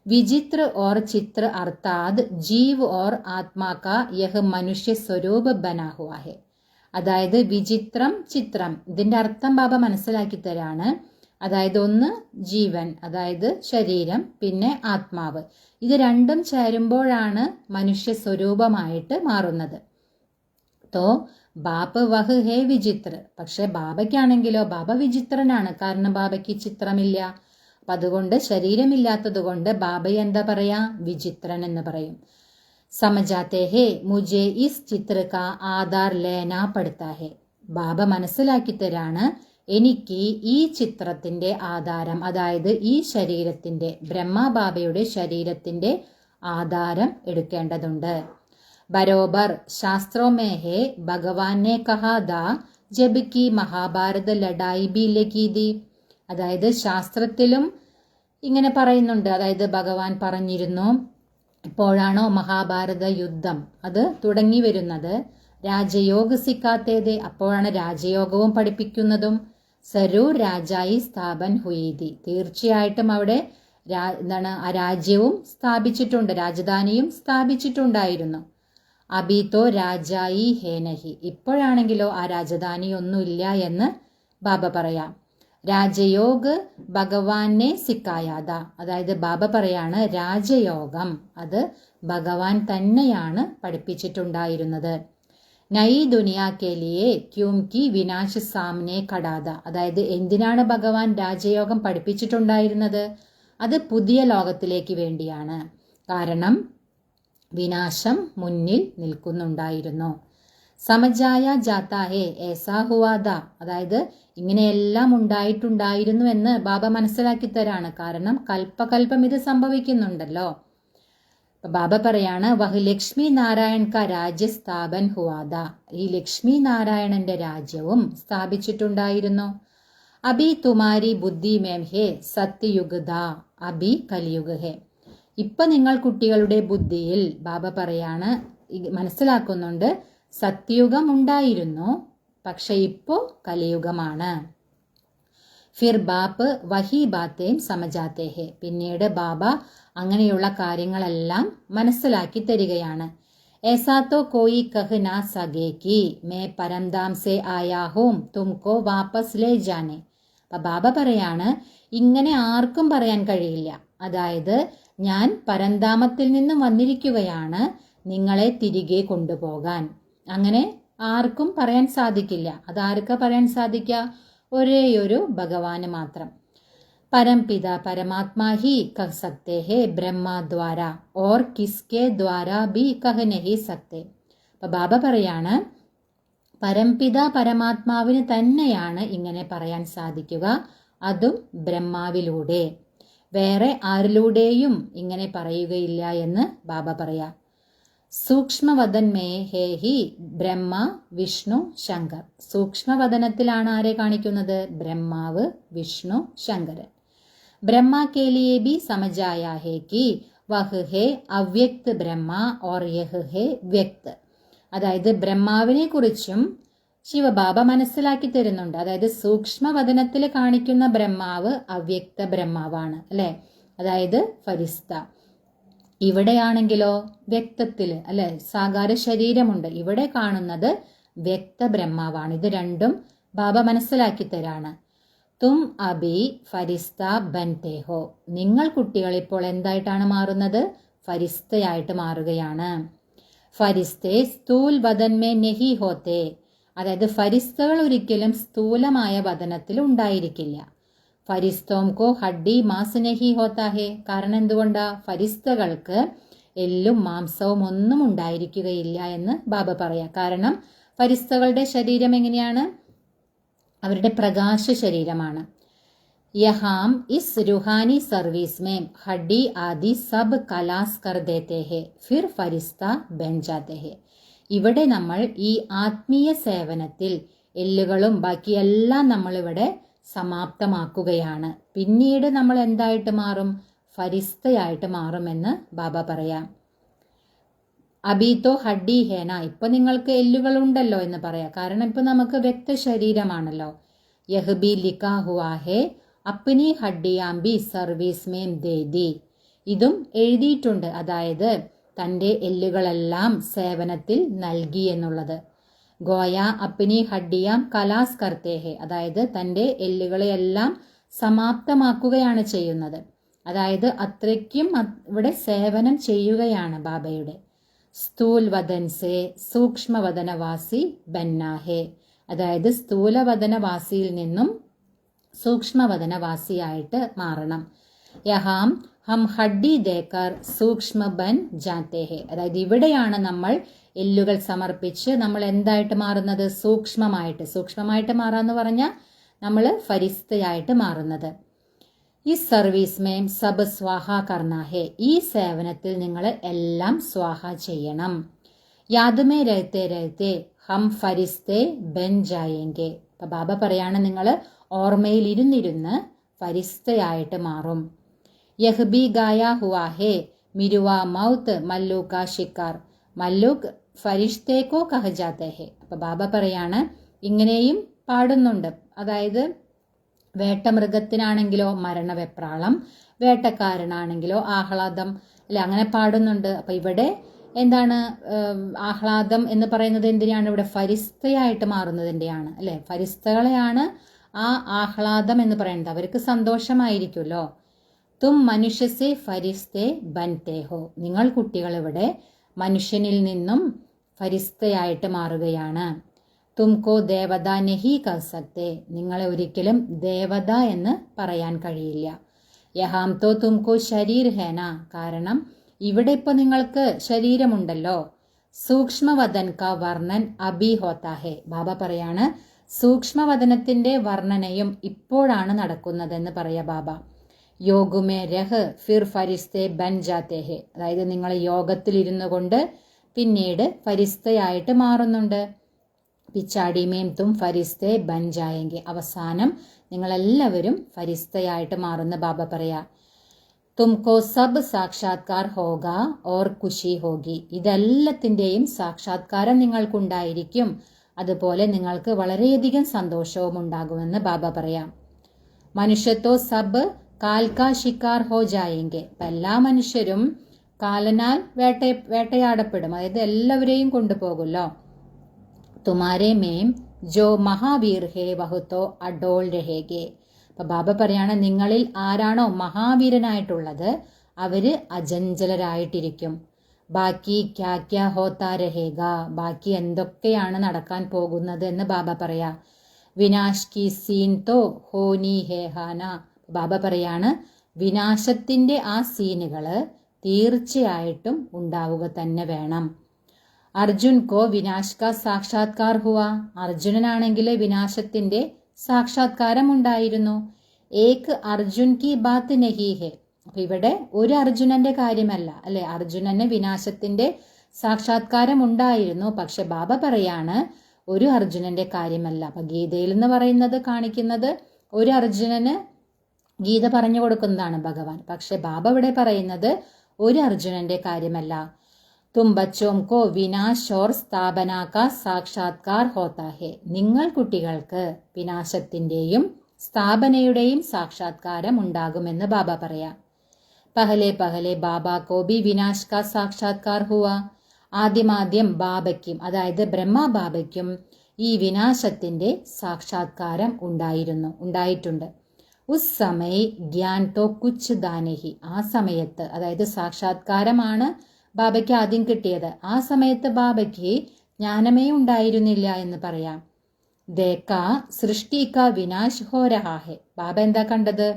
വിചിത്ര ഓർ ചിത്ര അർത്ഥാത് ജീവ് ഓർ ആത്മാ കാ യഹ് മനുഷ്യ സ്വരൂപ് ബനാ ഹുവാ ഹേ. അതായത് വിചിത്രം ചിത്രം, ഇതിന്റെ അർത്ഥം ബാബ മനസ്സിലാക്കി തരാണ്. അതായത് ഒന്ന് ജീവൻ, അതായത് ശരീരം, പിന്നെ ആത്മാവ്, ഇത് രണ്ടും ചേരുമ്പോഴാണ് മനുഷ്യ സ്വരൂപമായിട്ട് മാറുന്നത്. തോ ബാപ്പ് വഹ് ഹേ വിചിത്ര. പക്ഷെ ബാബയ്ക്കാണെങ്കിലോ ബാബ വിചിത്രനാണ്, കാരണം ബാബയ്ക്ക് ചിത്രമില്ല. അപ്പൊ അതുകൊണ്ട് ശരീരമില്ലാത്തത് കൊണ്ട് ബാബയെ എന്താ പറയാ? വിചിത്രൻ എന്ന് പറയും. സമജാത്തെ ഹേ മുജെ ഇസ് ചിത്ര കാ ആധാർ ലേനാ പടുത്താ ഹേ. ബാബ മനസ്സിലാക്കി തരാണ്, എനിക്ക് ഈ ചിത്രത്തിന്റെ ആധാരം, അതായത് ഈ ശരീരത്തിന്റെ, ബ്രഹ്മബാബയുടെ ശരീരത്തിന്റെ ആധാരം എടുക്കേണ്ടതുണ്ട്. बरोबर शास्त्रों में है भगवान ने कहा था जबकि महाभारत लड़ाई भी लगी थी. അതായത് ശാസ്ത്രത്തിലും ഇങ്ങനെ പറയുന്നുണ്ട്, അതായത് ഭഗവാൻ പറഞ്ഞിരുന്നു ഇപ്പോഴാണോ മഹാഭാരത യുദ്ധം അത് തുടങ്ങി വരുന്നത്. രാജയോഗ സിക്കാത്തേത്, അപ്പോഴാണ് രാജയോഗവും പഠിപ്പിക്കുന്നതും. സരൂർ രാജായി സ്ഥാപൻ ഹുയിതി, തീർച്ചയായിട്ടും അവിടെ എന്താണ് ആ രാജ്യവും സ്ഥാപിച്ചിട്ടുണ്ട്, രാജധാനിയും സ്ഥാപിച്ചിട്ടുണ്ടായിരുന്നു. അബീതോ രാജായി ഹേനഹി, ഇപ്പോഴാണെങ്കിലോ ആ രാജധാനി ഒന്നുമില്ല എന്ന് ബാബ പറയാം. രാജയോഗ ഭഗവാനെ സിക്കായാത, അതായത് ബാബ പറയാണ് രാജയോഗം അത് ഭഗവാൻ തന്നെയാണ് പഠിപ്പിച്ചിട്ടുണ്ടായിരുന്നത്. നയി ദുനിയാ കെ ലിയേ ക്യൂംകി വിനാശ സാമനെ കടാത, അതായത് എന്തിനാണ് ഭഗവാൻ രാജയോഗം പഠിപ്പിച്ചിട്ടുണ്ടായിരുന്നത്? അത് പുതിയ ലോകത്തിലേക്ക് വേണ്ടിയാണ്, കാരണം വിനാശം മുന്നിൽ നിൽക്കുന്നുണ്ടായിരുന്നു. സമജായ ജാത്താ ഹേ ഏസാ ഹുവാദ, അതായത് ഇങ്ങനെയെല്ലാം ഉണ്ടായിട്ടുണ്ടായിരുന്നു എന്ന് ബാബ മനസ്സിലാക്കി തരാണ്. കാരണം കൽപ്പകൽപ്പം ഇത് സംഭവിക്കുന്നുണ്ടല്ലോ. ബാബ പറയാണ് വഹ് ലക്ഷ്മി നാരായൺ കാ രാജ്യ സ്ഥാപൻ ഹുവാദ, ഈ ലക്ഷ്മി നാരായണന്റെ രാജ്യവും സ്ഥാപിച്ചിട്ടുണ്ടായിരുന്നു. അഭി തുമാരി ബുദ്ധി മേം ഹേ സത്യയുഗദ അഭി കലിയുഗ് ഹേ, ഇപ്പൊ നിങ്ങൾ കുട്ടികളുടെ ബുദ്ധിയിൽ ബാബ പറയാണ് മനസ്സിലാക്കുന്നുണ്ട് സത്യയുഗം ഉണ്ടായിരുന്നു, പക്ഷെ ഇപ്പോ കലിയുഗമാണ്. ഫിർ ബാപ്പ് വഹി ബാത്തേം സമജാത്തേ ഹേ, പിന്നീട് ബാബ അങ്ങനെയുള്ള കാര്യങ്ങളെല്ലാം മനസ്സിലാക്കി തരികയാണ്. ऐसा तो कोई कह ना सके कि मैं परमधाम से आया हूं तुमको वापस ले जाने. അപ്പൊ ബാബ പറയാണ് ഇങ്ങനെ ആർക്കും പറയാൻ കഴിയില്ല, അതായത് ഞാൻ പരന്ധാമത്തിൽ നിന്നും വന്നിരിക്കുകയാണ് നിങ്ങളെ തിരികെ കൊണ്ടുപോകാൻ. അങ്ങനെ ആർക്കും പറയാൻ സാധിക്കില്ല. അതാർക്കാ പറയാൻ സാധിക്കുക? ഒരേയൊരു ഭഗവാന് മാത്രം. परमपिता परमात्मा ही कह सकते हैं ब्रह्मा द्वारा और किसके द्वारा भी कह नहीं सकते. അപ്പൊ ബാബ പറയാണ് പരംപിത പരമാത്മാവിന് തന്നെയാണ് ഇങ്ങനെ പറയാൻ സാധിക്കുക, അതും ബ്രഹ്മാവിലൂടെ, വേറെ ആരിലൂടെയും ഇങ്ങനെ പറയുകയില്ല എന്ന് ബാബ പറയാ. സൂക്ഷ്മവദൻ മേ ഹേ ഹി ബ്രഹ്മ വിഷ്ണു ശങ്കർ. സൂക്ഷ്മവദനത്തിലാണ് ആരെ കാണിക്കുന്നത്? ബ്രഹ്മാവ്, വിഷ്ണു, ശങ്കരൻ. ब्रह्मा के लिए भी समझ आया है कि वह है अव्यक्त ब्रह्मा और यह है व्यक्त. അതായത് ബ്രഹ്മാവിനെ കുറിച്ചും ശിവബാബ മനസ്സിലാക്കി തരുന്നുണ്ട്. അതായത് സൂക്ഷ്മവദനത്തിൽ കാണിക്കുന്ന ബ്രഹ്മാവ് അവ്യക്ത ബ്രഹ്മാവാണ് അല്ലെ, അതായത് ഫരിസ്ത. ഇവിടെയാണെങ്കിലോ വ്യക്തത്തിൽ അല്ലെ, സാകാര ശരീരമുണ്ട്, ഇവിടെ കാണുന്നത് വ്യക്ത ബ്രഹ്മാവാണ്. ഇത് രണ്ടും ബാബ മനസ്സിലാക്കി തരാണ്. തും അബി ഫരിസ്ത ബൻതേ ഹോ, നിങ്ങൾ കുട്ടികൾ ഇപ്പോൾ എന്തായിട്ടാണ് മാറുന്നത്? ഫരിസ്തയായിട്ട് മാറുകയാണ്. ഫരിസ്തേ സ്ഥൂൽ വദൻ മേ നഹി ഹോത്തേ, അതായത് ഫരിസ്തകൾ ഒരിക്കലും സ്ഥൂലമായ വദനത്തിൽ ഉണ്ടായിരിക്കില്ല. ഫരിസ്തോം കോ ഹഡ്ഡി മാസ് നഹി ഹോത്താ ഹേ, കാരണം എന്തുകൊണ്ടാ? ഫരിസ്തകൾക്ക് എല്ലും മാംസവും ഒന്നും ഉണ്ടായിരിക്കുകയില്ല എന്ന് ബാബ പറയാ. കാരണം ഫരിസ്തകളുടെ ശരീരം എങ്ങനെയാണ്? അവരുടെ പ്രകാശ ശരീരമാണ്. യഹാം ഇസ് റുഹാനി സർവീസ് മേ ഹഡ്ഡി ആദി സബ് കലാസ് കർ ദേത്തെ ഹേ ഫിർ ഫരിസ്ത ബൻ ജാത്തെ ഹേ. ഇവിടെ നമ്മൾ ഈ ആത്മീയ സേവനത്തിൽ എല്ലുകളും ബാക്കിയെല്ലാം നമ്മളിവിടെ സമാപ്തമാക്കുകയാണ്. പിന്നീട് നമ്മൾ എന്തായിട്ട് മാറും? ഫരിസ്തയായിട്ട് മാറുമെന്ന് ബാബ പറയാം. അബീത്തോ ഹഡ്ഡി ഹേന, ഇപ്പൊ നിങ്ങൾക്ക് എല്ലുകൾ ഉണ്ടല്ലോ എന്ന് പറയാം. കാരണം ഇപ്പൊ നമുക്ക് വ്യക്ത ശരീരമാണല്ലോ. യഹ് ബി ലിഖാ ഹുവാ ഹേ അപ്നി ഹഡ്ഡിയാംബി സർവീസ് മേം ദേ ദി, ഇതും എഴുതിയിട്ടുണ്ട്, അതായത് തൻ്റെ എല്ലുകളെല്ലാം സേവനത്തിൽ നൽകി എന്നുള്ളത്. ഗോയ അപ്നി ഹഡ്ഡിയാം കലാസ് കർത്തേ ഹേ, അതായത് തൻ്റെ എല്ലുകളെയെല്ലാം സമാപ്തമാക്കുകയാണ് ചെയ്യുന്നത്. അതായത് അത്രയ്ക്കും ഇവിടെ സേവനം ചെയ്യുകയാണ് ബാബയുടെ. സ്ഥൂൽ വദൻ സേ സൂക്ഷ്മവദനവാസി ബന്നാഹേ, അതായത് സ്ഥൂലവദനവാസിയിൽ നിന്നും സൂക്ഷ്മവദനവാസിയായിട്ട് മാറണം. യഹാം ഹം ഹഡ്ഡി ദേക്കർ സൂക്ഷ്മ ബൻ ജാത്തേ ഹേ, അതായത് ഇവിടെയാണ് നമ്മൾ എല്ലുകൾ സമർപ്പിച്ച് നമ്മൾ എന്തായിട്ട് മാറുന്നത്? സൂക്ഷ്മമായിട്ട് മാറാന്ന് പറഞ്ഞാൽ നമ്മൾ ഫരിസ്തയായിട്ട് മാറുന്നത്. ഈ സർവീസ് മേം സബ് സ്വാഹ കർണ ഹേ, ഈ സേവനത്തിൽ നിങ്ങൾ എല്ലാം സ്വാഹ ചെയ്യണം. യാദ്മേ രഹത്തെ രഹത്തെ ഹം ഫരിസ്തേ ബൻ ജായേങ്കെ. അപ്പൊ ബാബ പറയാണ് നിങ്ങൾ ഓർമ്മയിൽ ഇരുന്നിരുന്ന് ഫരിസ്തയായിട്ട് മാറും. യഹ് ബി ഗായ ഹുവാ ഹേ മിരുവ മൗത്ത് മല്ലൂക്ക ഷിക്കാർ മല്ലൂക്ക് ഫരിഷ്തേക്കോ കഹജാത്തെ ഹേ. അപ്പൊ ബാബ പറയാണ് ഇങ്ങനെയും പാടുന്നുണ്ട്, അതായത് വേട്ടമൃഗത്തിനാണെങ്കിലോ മരണവെപ്രാളം, വേട്ടക്കാരനാണെങ്കിലോ ആഹ്ലാദം അല്ലെ, അങ്ങനെ പാടുന്നുണ്ട്. അപ്പൊ ഇവിടെ എന്താണ് ആഹ്ലാദം എന്ന് പറയുന്നത്? എന്തിനാണ്? ഇവിടെ ഫരിസ്തയായിട്ട് മാറുന്നതിൻ്റെയാണ് അല്ലെ. ഫരിസ്തകളെയാണ് ആ ആഹ്ലാദം എന്ന് പറയുന്നത്, അവർക്ക് സന്തോഷമായിരിക്കുമല്ലോ. തും മനുഷ്യസെ ഫരിസ്തേ ബൻതേ ഹോ, നിങ്ങൾ കുട്ടികൾ ഇവിടെ മനുഷ്യനിൽ നിന്നും ഫരിസ്തയായിട്ട് മാറുകയാണ്. തുംകോ ദേവത നഹി കർ സക്തേ, നിങ്ങളെ ഒരിക്കലും ദേവത എന്ന് പറയാൻ കഴിയില്ല. യഹാം തോ തുംകോ ശരീർ ഹേന, കാരണം ഇവിടെ ഇപ്പൊ നിങ്ങൾക്ക് ശരീരമുണ്ടല്ലോ. സൂക്ഷ്മവദൻ കാ വർണ്ണൻ അബി ഹോത്താ ഹെ. ബാബ പറയാണ് സൂക്ഷ്മവദനത്തിന്റെ വർണ്ണനയും ഇപ്പോഴാണ് നടക്കുന്നതെന്ന് പറയാ ബാബ. യോഗുമേ രഹ് ഫിർ ഫരിസ്തെ ബൻ ജാത്തെ ഹെ. അതായത് നിങ്ങൾ യോഗത്തിലിരുന്നു കൊണ്ട് പിന്നീട് ഫരിസ്തയായിട്ട് മാറുന്നുണ്ട്. പിച്ചാടിമേം തും ഫരിസ്തെ ബൻ ജായെങ്കിൽ, അവസാനം നിങ്ങളെല്ലാവരും ഫരിസ്തയായിട്ട് മാറുന്ന ബാബ പറയാ. തുംകോ സബ് സാക്ഷാത്കാർ ഹോഗ ഓർ ഖുഷി ഹോഗി. ഇതെല്ലാത്തിൻ്റെയും സാക്ഷാത്കാരം നിങ്ങൾക്കുണ്ടായിരിക്കും, അതുപോലെ നിങ്ങൾക്ക് വളരെയധികം സന്തോഷവും ഉണ്ടാകുമെന്ന് ബാബ പറയാം. മനുഷ്യത്തോ സബ് കാൽക്കാ ശിക്കാർ ഹോ ജായെങ്കിൽ. എല്ലാ മനുഷ്യരും കാലനാൽ വേട്ടയാടപ്പെടും, അതായത് എല്ലാവരെയും കൊണ്ടുപോകുമല്ലോ. തുമാരേ മേം ജോ മഹാവീർ ഹേ വഹുത്തോ അഡോൾ രഹേഗേ. അപ്പൊ ബാബ പറയാണ് നിങ്ങളിൽ ആരാണോ മഹാവീരനായിട്ടുള്ളത് അവര് അജഞ്ചലരായിട്ടിരിക്കും. ബാക്കി ക്യാ ക്യാ ഹോത്താ രഹേഗ. ബാക്കി എന്തൊക്കെയാണ് നടക്കാൻ പോകുന്നത് എന്ന് ബാബ പറയാ. വിനാശ് കി സീൻ തോ ഹോനി ഹേ ഹാന. ബാബ പറയാണ് വിനാശത്തിന്റെ ആ സീനുകള് തീർച്ചയായിട്ടും ഉണ്ടാവുക തന്നെ വേണം. അർജുൻ കോ വിനാശ് കാ സാക്ഷാത്കാർ ഹുവ. അർജുനനാണെങ്കിൽ വിനാശത്തിന്റെ സാക്ഷാത്കാരം ഉണ്ടായിരുന്നു. ഏക് അർജുൻ കി ബാത്ത് നഹി ഹെ. അപ്പൊ ഇവിടെ ഒരു അർജുനന്റെ കാര്യമല്ല അല്ലെ, അർജുനന് വിനാശത്തിന്റെ സാക്ഷാത്കാരം ഉണ്ടായിരുന്നു. പക്ഷെ ബാബ പറയാണ് ഒരു അർജുനന്റെ കാര്യമല്ല. അപ്പൊ ഗീതയിൽ എന്ന് പറയുന്നത് കാണിക്കുന്നത് ഒരു അർജുനന് ഗീത പറഞ്ഞു കൊടുക്കുന്നതാണ് ഭഗവാൻ. പക്ഷെ ബാബ ഇവിടെ പറയുന്നത് ഒരു അർജുനന്റെ കാര്യമല്ല. തും ബച്ചോം കോ വിനാശ് ഓർ സ്ഥാപനാ സാക്ഷാത്കാർ ഹോത്താ ഹെ. നിങ്ങൾ കുട്ടികൾക്ക് വിനാശത്തിന്റെയും സ്ഥാപനയുടെയും സാക്ഷാത്കാരം ഉണ്ടാകുമെന്ന് ബാബ പറയാം. പഹലെ പഹലെ ബാബാ കോ ബി വിനാശ് കാ സാക്ഷാത്കാർ ഹുവ. ആദ്യമാദ്യം ബാബയ്ക്കും, അതായത് ബ്രഹ്മ ബാബയ്ക്കും ഈ വിനാശത്തിന്റെ സാക്ഷാത്കാരം ഉണ്ടായിട്ടുണ്ട്. ഉസ് സമയ ജ്ഞാൻ തോ കുച്ച് ദാനഹി. ആ സമയത്ത്, അതായത് സാക്ഷാത്കാരമാണ് ബാബയ്ക്ക് ആദ്യം കിട്ടിയത്. ആ സമയത്ത് ബാബയ്ക്ക് ജ്ഞാനമേ ഉണ്ടായിരുന്നില്ല എന്ന് പറയാം. ദേക്ക സൃഷ്ടി കാ വിനാശ് ഹോ രഹാ ഹെ. ബാബ എന്താ കണ്ടത്?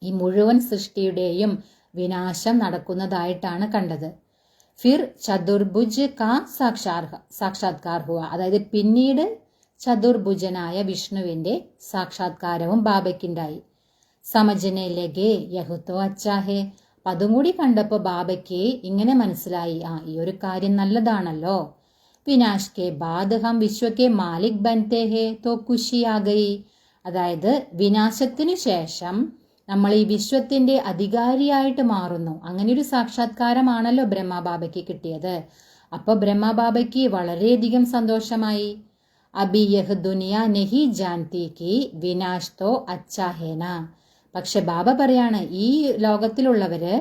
ഈ മുഴുവൻ സൃഷ്ടിയുടെയും വിനാശം നടക്കുന്നതായിട്ടാണ് കണ്ടത്. ഫിർ ചതുർഭുജ് കാ സാക്ഷാത്കാർ ഹുവ. അതായത് പിന്നീട് ചതുർഭുജനായ വിഷ്ണുവിന്റെ സാക്ഷാത്കാരവും ബാബയ്ക്കുണ്ടായി. സമജനെ ലഗേ യഹുത്തോ അച്ചാ ഹെ. അതും കൂടി കണ്ടപ്പോൾ ബാബയ്ക്ക് ഇങ്ങനെ മനസ്സിലായി, ഈ ഒരു കാര്യം നല്ലതാണല്ലോ. വിനാശ് കെ ബാദ് ഹം വിശ്വക്കെ മാലിക് ബൻതേ ഹേ തോ ഖുഷി ആ ഗയി. അതായത് വിനാശത്തിനു ശേഷം നമ്മൾ ഈ വിശ്വത്തിന്റെ അധികാരിയായിട്ട് മാറുന്നു. അങ്ങനെ ഒരു സാക്ഷാത്കാരമാണല്ലോ ബ്രഹ്മബാബയ്ക്ക് കിട്ടിയത്. അപ്പൊ ബ്രഹ്മബാബയ്ക്ക് വളരെയധികം സന്തോഷമായി. അബി യഹ് ദുനിയ നഹി ജാൻതി കി വിനാശ് തോ അച്ഛാ ഹേന. പക്ഷെ ബാബ പറയാണ് ഈ ലോകത്തിലുള്ളവര്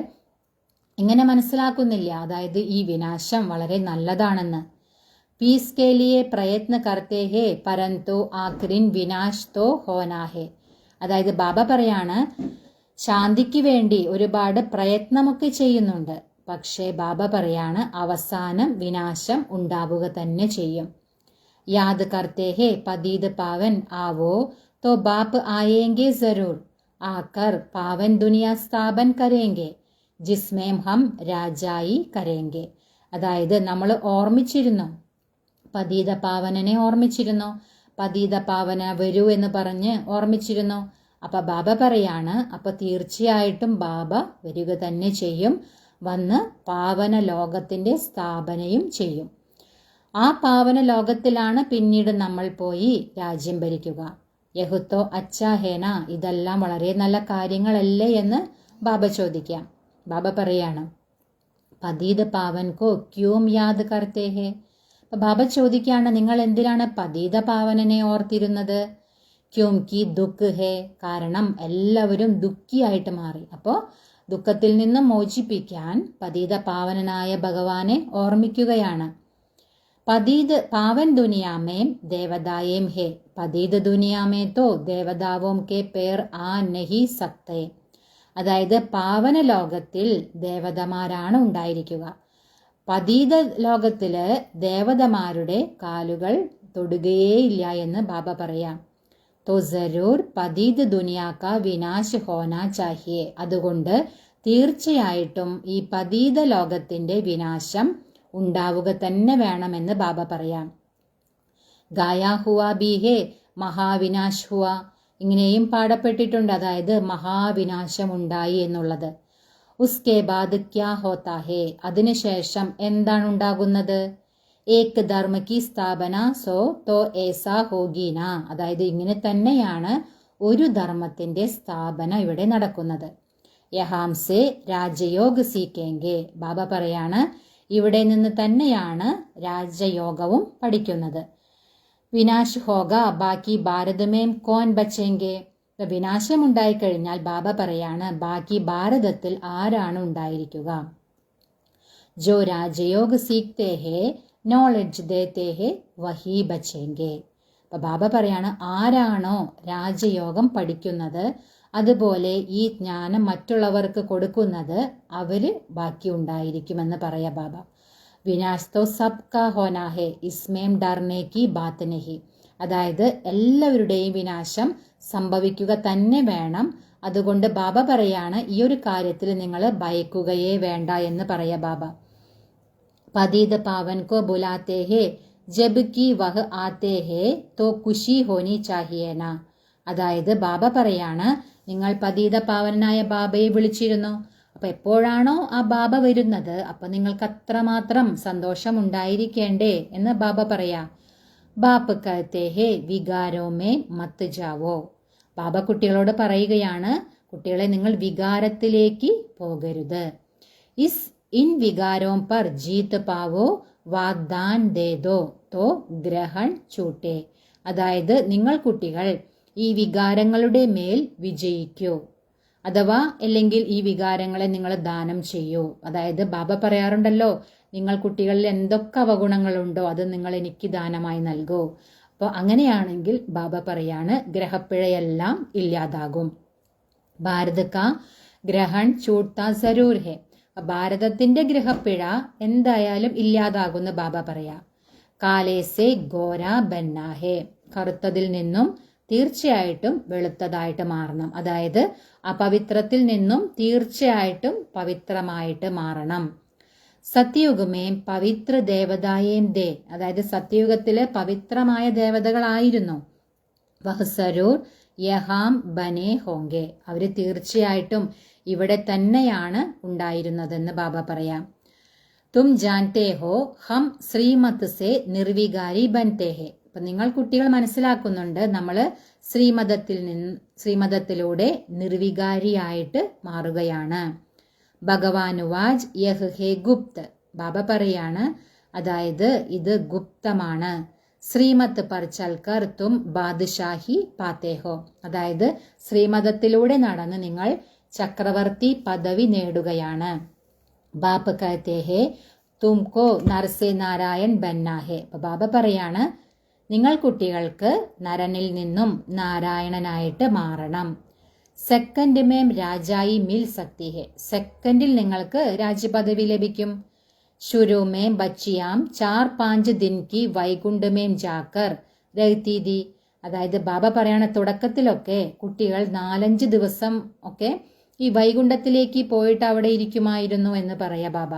ഇങ്ങനെ മനസ്സിലാക്കുന്നില്ല, അതായത് ഈ വിനാശം വളരെ നല്ലതാണെന്ന്. പീസ് കെ ലിയെ പ്രയത്ന കർത്തേ ഹേ പരന്തു ആഖിരിൻ വിനാശ് തോ ഹോനാ ഹേ. അതായത് ബാബ പറയാണ് ശാന്തിക്ക് വേണ്ടി ഒരുപാട് പ്രയത്നമൊക്കെ ചെയ്യുന്നുണ്ട്. പക്ഷേ ബാബ പറയാണ് അവസാനം വിനാശം ഉണ്ടാവുക തന്നെ ചെയ്യും. യാദ് കർത്തേ ഹേ പതീത് പാവൻ ആവോ തോ ബാപ്പ് ആയേങ്കെ ജരൂർ. ആക്കർ പാവൻ ദുനിയ സ്ഥാപൻ കരേങ്കെ ജിസ്മേം ഹം രാജായി കരേങ്കെ. അതായത് നമ്മൾ ഓർമ്മിച്ചിരുന്നു, പതീത പാവനനെ ഓർമ്മിച്ചിരുന്നു, പതീത പാവന വരൂ എന്ന് പറഞ്ഞ് ഓർമ്മിച്ചിരുന്നു. അപ്പൊ ബാബ പറയാണ് അപ്പൊ തീർച്ചയായിട്ടും ബാബ വരിക തന്നെ ചെയ്യും, വന്ന് പാവന ലോകത്തിന്റെ സ്ഥാപനയും ചെയ്യും. ആ പാവന ലോകത്തിലാണ് പിന്നീട് നമ്മൾ പോയി രാജ്യം ഭരിക്കുക. യഹുത്തോ അച്ഛാ ഹേന. ഇതെല്ലാം വളരെ നല്ല കാര്യങ്ങളല്ലേ എന്ന് ബാബ ചോദിക്കാം. ബാബ പറയാണ് പതീത് പാവൻ കോ ക്യോം യാദ് കർത്തേ ഹേ. ബാബ ചോദിക്കുകയാണ് നിങ്ങൾ എന്തിനാണ് പതീത പാവനനെ ഓർത്തിരുന്നത്? ക്യോം കി ദുഃഖ് ഹേ. കാരണം എല്ലാവരും ദുഃഖിയായിട്ട് മാറി. അപ്പോൾ ദുഃഖത്തിൽ നിന്നും മോചിപ്പിക്കാൻ പതീത പാവനനായ ഭഗവാനെ ഓർമ്മിക്കുകയാണ്. പതീത് പാവൻ ദുനിയാമേം ദേവതായേം ഹേ. പതീത് ദുനിയാമേ തോ ദേവതാവോം കെ പേർ ആ നഹി സക്തേ. അതായത് പാവന ലോകത്തിൽ ദേവതമാരാണ് ഉണ്ടായിരിക്കുക. പതീത ലോകത്തില് ദേവതമാരുടെ കാലുകൾ തൊടുകയേയില്ല എന്ന് ബാബ പറയാം. തോ ജരൂർ പതീത് ദുനിയാക്ക വിനാശ് ഹോനാ ചാഹിയേ. അതുകൊണ്ട് തീർച്ചയായിട്ടും ഈ പതീത ലോകത്തിന്റെ വിനാശം ഉണ്ടാവുക തന്നെ വേണമെന്ന് ബാബ പറയാം. ഗായാ ഹുവാ ബി ഹേ മഹാവിനാശ് ഹുവ, ഇങ്ങനെയും പാടപ്പെട്ടിട്ടുണ്ട്, അതായത് മഹാവിനാശം ഉണ്ടായി എന്നുള്ളത്. ഉസ്കെ ബാദ് ക്യാ ഹോത്താ ഹേ, അതിനുശേഷം എന്താണ് ഉണ്ടാകുന്നത്? ഏക് ധർമ്മ കി സ്ഥാപന സോ തോ ഏസാ ഹോഗീന, അതായത് ഇങ്ങനെ തന്നെയാണ് ഒരു ധർമ്മത്തിന്റെ സ്ഥാപന ഇവിടെ നടക്കുന്നത്. യഹാംസെ രാജയോഗ സീക്കേങ്കെ, ബാബ പറയാണ് ഇവിടെ നിന്ന് തന്നെയാണ് രാജയോഗവും പഠിക്കുന്നത്. വിനാശ് ഹോഗ ബാക്കി ഭാരതമേം കോൻ ബച്ചെങ്കെ, വിനാശം ഉണ്ടായിക്കഴിഞ്ഞാൽ ബാബ പറയാണ് ബാക്കി ഭാരതത്തിൽ ആരാണ് ഉണ്ടായിരിക്കുക? ജോ രാജയോഗ സീഖ്തേ ഹേ നോളജ് ദേത്തേ ഹേ വഹി ബച്ചെങ്കെ. അപ്പൊ ബാബ പറയാണ് ആരാണോ രാജയോഗം പഠിക്കുന്നത്, അതുപോലെ ഈ ജ്ഞാനം മറ്റുള്ളവർക്ക് കൊടുക്കുന്നത്, അവര് ബാക്കി ഉണ്ടായിരിക്കുമെന്ന് പറയാ ബാബ. വിനാശ് തോ സബ് കാ ഹോനാ ഹേ ഇസ്മേം ഡർനെ കി ബാത്ത് നഹി, അതായത് എല്ലാവരുടെയും വിനാശം സംഭവിക്കുക തന്നെ വേണം. അതുകൊണ്ട് ബാബ പറയാണ് ഈ ഒരു കാര്യത്തിൽ നിങ്ങൾ ഭയക്കുകയേ വേണ്ട എന്ന് പറയാ ബാബ. പതീത് പാവൻ കോ ബുലാത്തേ ഹേ ജബ് കി വഹ് ആത്തേ ഹേ തോ ഖുഷി ഹോനി ചാഹിയേന, അതായത് ബാബ പറയാണ് നിങ്ങൾ പതീത പാവനായ ബാബയെ വിളിച്ചിരുന്നു, അപ്പൊ എപ്പോഴാണോ ആ ബാബ വരുന്നത് അപ്പൊ നിങ്ങൾക്ക് അത്രമാത്രം സന്തോഷം ഉണ്ടായിരിക്കേണ്ടേ എന്ന് ബാബ പറയാ. ബാപ്പ് കഹത്തെ ഹേ വികാരോ മേ മത്ത് ജാവോ, ബാബ കുട്ടികളോട് പറയുകയാണ് കുട്ടികളെ നിങ്ങൾ വികാരത്തിലേക്ക് പോകരുത്. ഇൻ വികാരോം പർ ജീത്ത് പാവോ വാഗ്ദാൻ ദേ ദോ തോ ഗ്രഹൺ ചൂട്ടെ, അതായത് നിങ്ങൾ കുട്ടികൾ ഈ വികാരങ്ങളുടെ മേൽ വിജയിക്കൂ, അഥവാ അല്ലെങ്കിൽ ഈ വികാരങ്ങളെ നിങ്ങൾ ദാനം ചെയ്യൂ. അതായത് ബാബ പറയാറുണ്ടല്ലോ നിങ്ങൾ കുട്ടികളിൽ എന്തൊക്കെ അവഗുണങ്ങളുണ്ടോ അത് നിങ്ങൾ എനിക്ക് ദാനമായി നൽകൂ. അപ്പോൾ അങ്ങനെയാണെങ്കിൽ ബാബ പറയാണ് ഗ്രഹപ്പിഴയെല്ലാം ഇല്ലാതാകും. ഭാരത് കാ ഗ്രഹൺ ചൂട്ടാ സരൂർ ഹെ, ഭാരതത്തിന്റെ ഗ്രഹപ്പിഴ എന്തായാലും ഇല്ലാതാകുന്ന ബാബ പറയാ. കാലേസെ ഗോര ബന്നാ ഹെ, കറുത്തതിൽ നിന്നും തീർച്ചയായിട്ടും വെളുത്തതായിട്ട് മാറണം, അതായത് അപവിത്രത്തിൽ നിന്നും തീർച്ചയായിട്ടും പവിത്രമായിട്ട് മാറണം. സത്യയുഗമേം പവിത്ര ദേവതായേം ദേ, അതായത് സത്യയുഗത്തില് പവിത്രമായ ദേവതകളായിരുന്നു. വഹ്സരൂർ യഹാം ബനെ ഹോങ്കെ, അവര് തീർച്ചയായിട്ടും ഇവിടെ തന്നെയാണ് ഉണ്ടായിരുന്നതെന്ന് ബാബ പറയാം. തും ജാൻതേ ഹോ ഹം ശ്രീമത് സെ നിർവികാരി ബൻതേ ഹെ, അപ്പൊ നിങ്ങൾ കുട്ടികൾ മനസ്സിലാക്കുന്നുണ്ട് നമ്മൾ ശ്രീമതത്തിലൂടെ നിർവികാരിയായിട്ട് മാറുകയാണ്. ഭഗവാനുവാജ് യഹ് ഹേ ഗുപ്ത്, ബാബ പറയാണ് അതായത് ഇത് ഗുപ്തമാണ്. ശ്രീമത് പർ ചൽക്കർ തും ബാദ്ഷാഹി പാത്തേഹോ, അതായത് ശ്രീമതത്തിലൂടെ നടന്ന് നിങ്ങൾ ചക്രവർത്തി പദവി നേടുകയാണ്. ബാപ്പ് കഹത്തെ ഹേ തുംകോ നർസെ നാരായൺ ബന്നാ ഹേ, അപ്പൊ ബാബ പറയാണ് നിങ്ങൾ കുട്ടികൾക്ക് നരനിൽ നിന്നും നാരായണനായിട്ട് മാറണം. സെക്കൻഡ് മേം രാജായി മിൽ സക്തി ഹെ, സെക്കൻഡിൽ നിങ്ങൾക്ക് രാജ്യപദവി ലഭിക്കും. ശുരു മേം ബച്ചിയാം 4-5 ദിൻ കി വൈകുണ്ഠ മേം ജാക്കർ രഹ്തി ദി, അതായത് ബാബ പറയണ തുടക്കത്തിലൊക്കെ കുട്ടികൾ 4-5 ദിവസം ഒക്കെ ഈ വൈകുണ്ഠത്തിലേക്ക് പോയിട്ട് അവിടെ ഇരിക്കുമായിരുന്നു എന്ന് പറയാ ബാബ.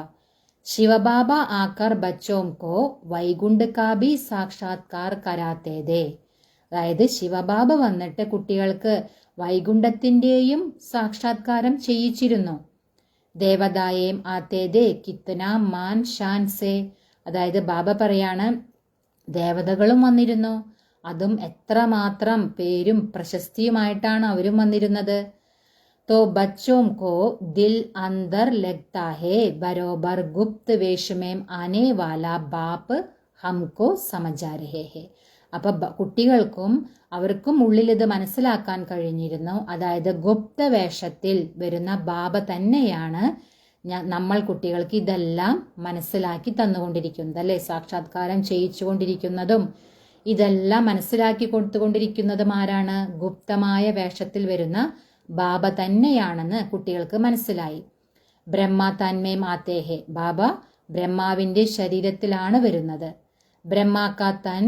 ശിവബാബ ആക്കർ ബച്ചോം കോ വൈകുണ്ഠ കാ ഭി സാക്ഷാത്കാർ കരാത്തേതേ, അതായത് ശിവബാബ വന്നിട്ട് കുട്ടികൾക്ക് വൈകുണ്ഠത്തിന്റെയും സാക്ഷാത്കാരം ചെയ്യിച്ചിരുന്നു. ദേവതായേം ആത്തേതേ കിത്തന മാൻ ഷാൻ സേ, അതായത് ബാബ പറയാണ് ദേവതകളും വന്നിരുന്നു, അതും എത്രമാത്രം പേരും പ്രശസ്തിയുമായിട്ടാണ് അവരും വന്നിരുന്നത്. तो बच्चों को दिल अंदर लगता है बरोबर गुप्त वेश में आने वाला बाप हमको समझा रहे हैं. അപ്പൊ കുട്ടികൾക്കും അവർക്കും ഉള്ളിൽ ഇത് മനസ്സിലാക്കാൻ കഴിഞ്ഞിരുന്നു, അതായത് ഗുപ്ത വേഷത്തിൽ വരുന്ന ബാബ തന്നെയാണ് നമ്മൾ കുട്ടികൾക്ക് ഇതെല്ലാം മനസ്സിലാക്കി തന്നുകൊണ്ടിരിക്കുന്നത്, അല്ലെ? സാക്ഷാത്കാരം ചെയ്യിച്ചുകൊണ്ടിരിക്കുന്നതും ഇതെല്ലാം മനസ്സിലാക്കി കൊടുത്തുകൊണ്ടിരിക്കുന്നതും ആരാണ്? ഗുപ്തമായ വേഷത്തിൽ വരുന്ന ബാബ തന്നെയാണെന്ന് കുട്ടികൾക്ക് മനസ്സിലായി. ബ്രഹ്മ തന്മേം ആത്തേഹെ, ബാബ ബ്രഹ്മാവിന്റെ ശരീരത്തിലാണ് വരുന്നത്. ബ്രഹ്മാക്കാ തൻ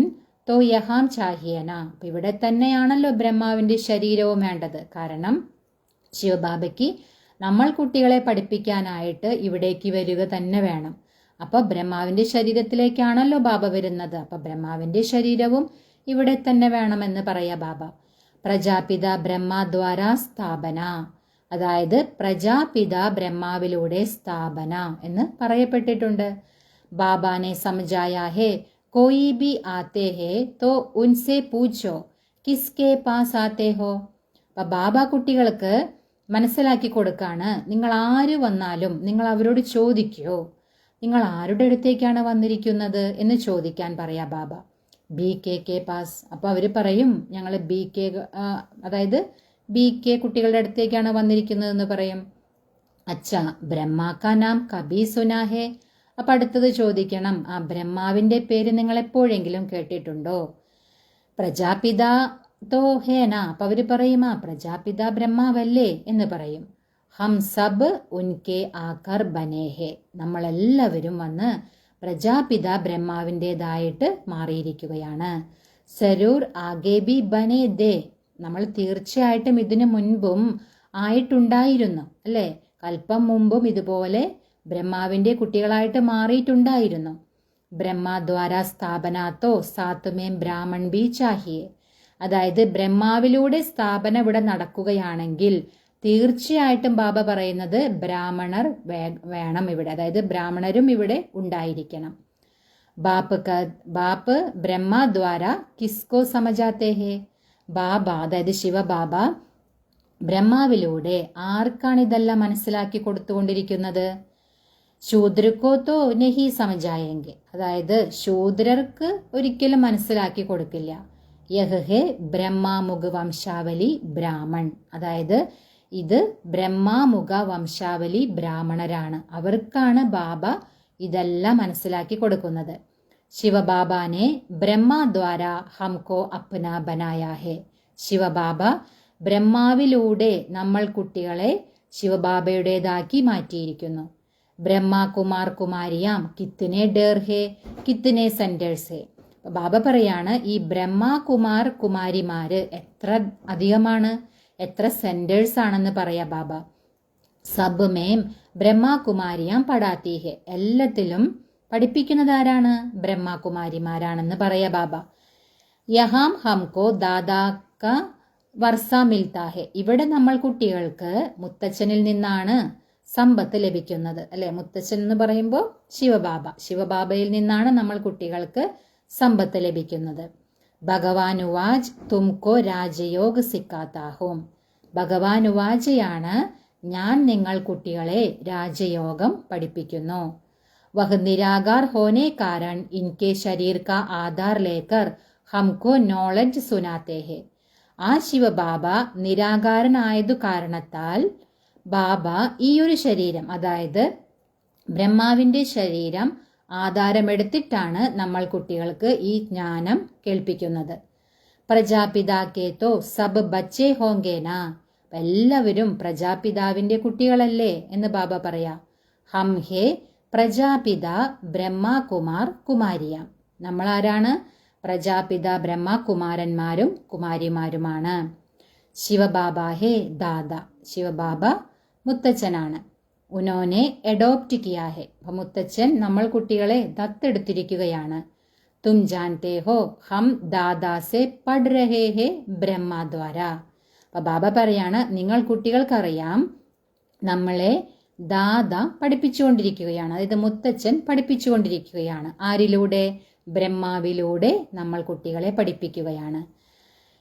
തോ യഹാം ചാഹിയന, ഇവിടെ തന്നെയാണല്ലോ ബ്രഹ്മാവിന്റെ ശരീരവും വേണ്ടത്. കാരണം ശിവബാബയ്ക്ക് നമ്മൾ കുട്ടികളെ പഠിപ്പിക്കാനായിട്ട് ഇവിടേക്ക് വരിക തന്നെ വേണം. അപ്പൊ ബ്രഹ്മാവിന്റെ ശരീരത്തിലേക്കാണല്ലോ ബാബ വരുന്നത്. അപ്പൊ ബ്രഹ്മാവിന്റെ ശരീരവും ഇവിടെ തന്നെ വേണമെന്ന് പറയാ ബാബ. പ്രജാപിത ബ്രഹ്മദ്വാര സ്ഥാപന, അതായത് പ്രജാപിത ബ്രഹ്മാവിലൂടെ സ്ഥാപന എന്ന് പറയപ്പെട്ടിട്ടുണ്ട്. ബാബാനെ സമജായ ഹേ കോയി ബി ആത്തെ ഹേ തോ ഉൻസെ പൂച്ചോ കിസ്കെ പാസ് ആത്തെ ഹോ. അപ്പൊ ബാബ കുട്ടികൾക്ക് മനസ്സിലാക്കി കൊടുക്കാണ്, നിങ്ങൾ ആര് വന്നാലും നിങ്ങൾ അവരോട് ചോദിക്കോ, നിങ്ങൾ ആരുടെ അടുത്തേക്കാണ് വന്നിരിക്കുന്നത് എന്ന് ചോദിക്കാൻ പറയാ ബാബ. B K pass. അപ്പൊ അവര് പറയും ഞങ്ങൾ ബി കെ, അതായത് ബി കെ കുട്ടികളുടെ അടുത്തേക്കാണ് വന്നിരിക്കുന്നത് എന്ന് പറയും. അച്ഛാ ബ്രഹ്മാക്കാ നാം കബി സുനാ ഹേ. അപ്പൊ അടുത്തത് ചോദിക്കണം, ആ ബ്രഹ്മാവിന്റെ പേര് നിങ്ങൾ എപ്പോഴെങ്കിലും കേട്ടിട്ടുണ്ടോ? പ്രജാപിത തോ ഹേന. അപ്പൊ അവര് പറയും ആ പ്രജാപിത ബ്രഹ്മാവല്ലേ എന്ന് പറയും. ഹം സബ് ഉൻകെ ആകർ ബനേ ഹേ. നമ്മളെല്ലാവരും വന്ന് പ്രജാപിത ബ്രഹ്മാവിൻ്റെതായിട്ട് മാറിയിരിക്കുകയാണ്. സരൂർ ആകെ ബി ബനേ ദേ. നമ്മൾ തീർച്ചയായിട്ടും ഇതിനു മുൻപും ആയിട്ടുണ്ടായിരുന്നു അല്ലേ? കൽപ്പം മുമ്പും ഇതുപോലെ ബ്രഹ്മാവിന്റെ കുട്ടികളായിട്ട് മാറിയിട്ടുണ്ടായിരുന്നു. ബ്രഹ്മദ്വാര സ്ഥാപനാത്തോ സാത്മേം ബ്രാഹ്മൺ ബി ചാഹിയെ. അതായത് ബ്രഹ്മാവിലൂടെ സ്ഥാപന ഇവിടെ നടക്കുകയാണെങ്കിൽ തീർച്ചയായിട്ടും ബാബ പറയുന്നത് ബ്രാഹ്മണർ വേണം ഇവിടെ, അതായത് ബ്രാഹ്മണരും ഇവിടെ ഉണ്ടായിരിക്കണം. ബാപ്പ് ബ്രഹ്മദ്വാര കിസ്കോ സമജാത്തെ ഹേ. ബാബ അതായത് ശിവബാബ ബ്രഹ്മാവിലൂടെ ആർക്കാണ് ഇതെല്ലാം മനസ്സിലാക്കി കൊടുത്തുകൊണ്ടിരിക്കുന്നത്? ശൂദ്രക്കോ തോ നഹി സമജായെങ്കിൽ, അതായത് ശൂദ്രർക്ക് ഒരിക്കലും മനസ്സിലാക്കി കൊടുക്കില്ല. യഹ് ഹേ ബ്രഹ്മാമുഖ വംശാവലി ബ്രാഹ്മൺ, അതായത് ഇത് ബ്രഹ്മാമുഖ വംശാവലി ബ്രാഹ്മണരാണ്, അവർക്കാണ് ബാബ ഇതെല്ലാം മനസ്സിലാക്കി കൊടുക്കുന്നത്. ശിവബാബാനെ ബ്രഹ്മദ്വാര ഹംകോ അപ്ന ബനായാ ഹേ. ശിവബാബ ബ്രഹ്മാവിലൂടെ നമ്മൾ കുട്ടികളെ ശിവബാബയുടേതാക്കി മാറ്റിയിരിക്കുന്നു. ബ്രഹ്മകുമാർ കുമാരിയാം കിത്തനെ ഡേർ ഹേ കിത്തനെ സെന്റേഴ്സ് ഹേ. ബാബ പറയാണ് ഈ ബ്രഹ്മകുമാർ കുമാരിമാര് എത്ര അധികമാണ്, എത്ര സെന്റേഴ്സ് ആണെന്ന് പറയാ ബാബ. സബ് മേം ബ്രഹ്മകുമാരിയാം പഠാത്തി ഹേ. എല്ലാത്തിലും പഠിപ്പിക്കുന്നത് ആരാണ്? ബ്രഹ്മകുമാരിമാരാണെന്ന് പറയാ ബാബ. യഹാം ഹംകോ ദാദാക്ക വർഷ മിൽത്താ ഹേ. ഇവിടെ നമ്മൾ കുട്ടികൾക്ക് മുത്തച്ഛനിൽ നിന്നാണ് സമ്പത്ത് ലഭിക്കുന്നത് അല്ലെ? മുത്തച്ഛൻ എന്ന് പറയുമ്പോൾ ശിവബാബ, ശിവബാബയിൽ നിന്നാണ് നമ്മൾ കുട്ടികൾക്ക് സമ്പത്ത് ലഭിക്കുന്നത്. ഭഗവാനുവാജ് തുംകോ രാജയോഗ സിക്കാത്താഹും. ഭഗവാനുവാജയാണ് ഞാൻ നിങ്ങൾ കുട്ടികളെ രാജയോഗം പഠിപ്പിക്കുന്നു. വഹ് നിരാകാർ ഹോനെ കാരൺ ഇൻകെ ശരീർ കാ ആധാർ ലേക്കർ ഹംകോ നോളജ് സുനാത്തെ ഹേ. ആ ശിവബാബ നിരാകാരനായതു കാരണത്താൽ ബാബ ഈ ഒരു ശരീരം, അതായത് ബ്രഹ്മാവിന്റെ ശരീരം ആധാരമെടുത്തിട്ടാണ് നമ്മൾ കുട്ടികൾക്ക് ഈ ജ്ഞാനം കേൾപ്പിക്കുന്നത്. പ്രജാപിതാക്കേത്തോ സബ് ബച്ചേ ഹോങ്കേന. എല്ലാവരും പ്രജാപിതാവിന്റെ കുട്ടികളല്ലേ എന്ന് ബാബ പറയാ. ഹം ഹേ പ്രജാപിത ബ്രഹ്മകുമാർ കുമാരിയാം. നമ്മൾ ആരാണ്? പ്രജാപിത ബ്രഹ്മകുമാരന്മാരും കുമാരിമാരുമാണ്. ശിവബാബ ഹേ ദാദ. ശിവബാബ മുത്തച്ഛനാണ്. ഉനോനെ അഡോപ്റ്റ് കിയാ ഹെ. അപ്പൊ മുത്തച്ഛൻ നമ്മൾ കുട്ടികളെ ദത്തെടുത്തിരിക്കുകയാണ്. തും ജാൻതേ ഹോ ഹം ദാദാസെ പഠ് രഹേ ഹേ ബ്രഹ്മദ്വാര. അപ്പൊ ബാബ പറയാണ് നിങ്ങൾ കുട്ടികൾക്കറിയാം നമ്മളെ ദാദ പഠിപ്പിച്ചുകൊണ്ടിരിക്കുകയാണ്, അതായത് മുത്തച്ഛൻ പഠിപ്പിച്ചുകൊണ്ടിരിക്കുകയാണ്. ആരിലൂടെ? ബ്രഹ്മാവിലൂടെ നമ്മൾ കുട്ടികളെ പഠിപ്പിക്കുകയാണ്.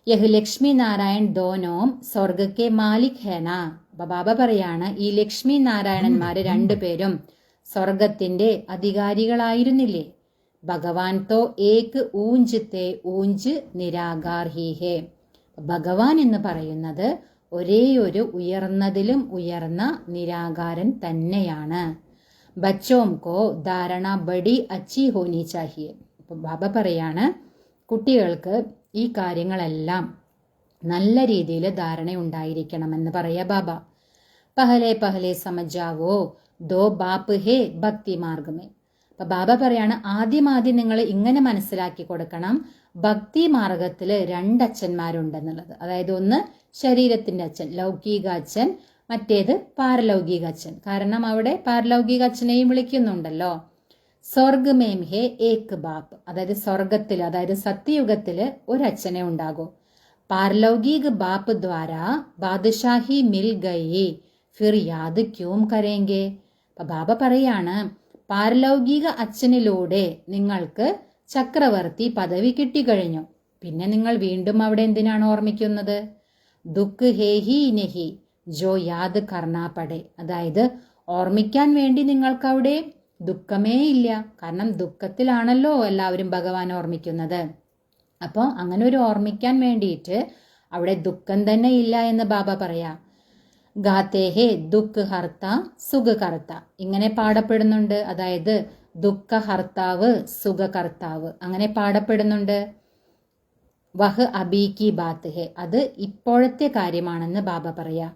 യഹ് ലക്ഷ്മി നാരായൺ ദോനോം സ്വർഗക്കെ മാലിക് ഹേന. അപ്പൊ ബാബ പറയാണ് ഈ ലക്ഷ്മി നാരായണന്മാര് രണ്ടുപേരും സ്വർഗത്തിന്റെ അധികാരികളായിരുന്നില്ലേ? ഭഗവാൻ തോ ഏക് ഊഞ്ച് തേ ഊഞ്ച് നിരാകാർ ഹി ഹേ. ഭഗവാൻ എന്ന് പറയുന്നത് ഒരേ ഒരു ഉയർന്നതിലും ഉയർന്ന നിരാകാരൻ തന്നെയാണ്. ബച്ചോം കോ ധാരണ ബഡി അച്ചി ഹോനി ചാഹിയെ. അപ്പൊ ബാബ പറയാണ് കുട്ടികൾക്ക് ഈ കാര്യങ്ങളെല്ലാം നല്ല രീതിയിൽ ധാരണ ഉണ്ടായിരിക്കണമെന്ന് പറയാ ബാബ. പഹലെ പഹലെ സമജാവോ ദോ ബാപ്പ് ഹേ ഭക്തി മാർഗമേ. അപ്പൊ ബാബ പറയാണ് ആദ്യം നിങ്ങൾ ഇങ്ങനെ മനസ്സിലാക്കി കൊടുക്കണം, ഭക്തി മാർഗത്തില് രണ്ടച്ഛന്മാരുണ്ടെന്നുള്ളത്. അതായത് ഒന്ന് ശരീരത്തിന്റെ അച്ഛൻ, ലൗകിക അച്ഛൻ, മറ്റേത് പാരലൗകിക അച്ഛൻ. കാരണം അവിടെ പാരലൗകിക അച്ഛനെയും വിളിക്കുന്നുണ്ടല്ലോ. സ്വർഗ് മേം ഹേ ഏക് ബാപ്പ്, അതായത് സ്വർഗത്തിൽ, അതായത് സത്യയുഗത്തില് ഒരച്ഛനെ ഉണ്ടാകൂ. പാർലൗകിക് ബാപ്പ് ദ്വാരാ ബാദുഷാഹി മിൽ ഗയി, ഫിർ യാദ് ക്യൂം കരേങ്കെ. അപ്പൊ ബാബ പറയാണ്, പാരലൗകിക അച്ഛനിലൂടെ നിങ്ങൾക്ക് ചക്രവർത്തി പദവി കിട്ടിക്കഴിഞ്ഞു, പിന്നെ നിങ്ങൾ വീണ്ടും അവിടെ എന്തിനാണ് ഓർമ്മിക്കുന്നത്? ദുഃഖ് ഹേ ഹി നഹി ജോ യാദ് കർണാ പടേ, അതായത് ഓർമ്മിക്കാൻ വേണ്ടി നിങ്ങൾക്ക് അവിടെ ദുഃഖമേ ഇല്ല, കാരണം ദുഃഖത്തിലാണല്ലോ എല്ലാവരും ഭഗവാൻ ഓർമ്മിക്കുന്നത്. അപ്പോൾ അങ്ങനെ ഒരു ഓർമ്മിക്കാൻ വേണ്ടിയിട്ട് അവിടെ ദുഃഖം തന്നെ ഇല്ല എന്ന് ബാബ പറയാ. ഗാത്തേ ഹേ ദുഃഖ് ഹർത്ത സുഖകർത്ത, ഇങ്ങനെ പാടപ്പെടുന്നുണ്ട്, അതായത് ദുഃഖഹർത്താവ് സുഖകർത്താവ് അങ്ങനെ പാടപ്പെടുന്നുണ്ട്. വഹ് അബീ കി ബാത്ത് ഹേ, അത് ഇപ്പോഴത്തെ കാര്യമാണെന്ന് ബാബ പറയാ.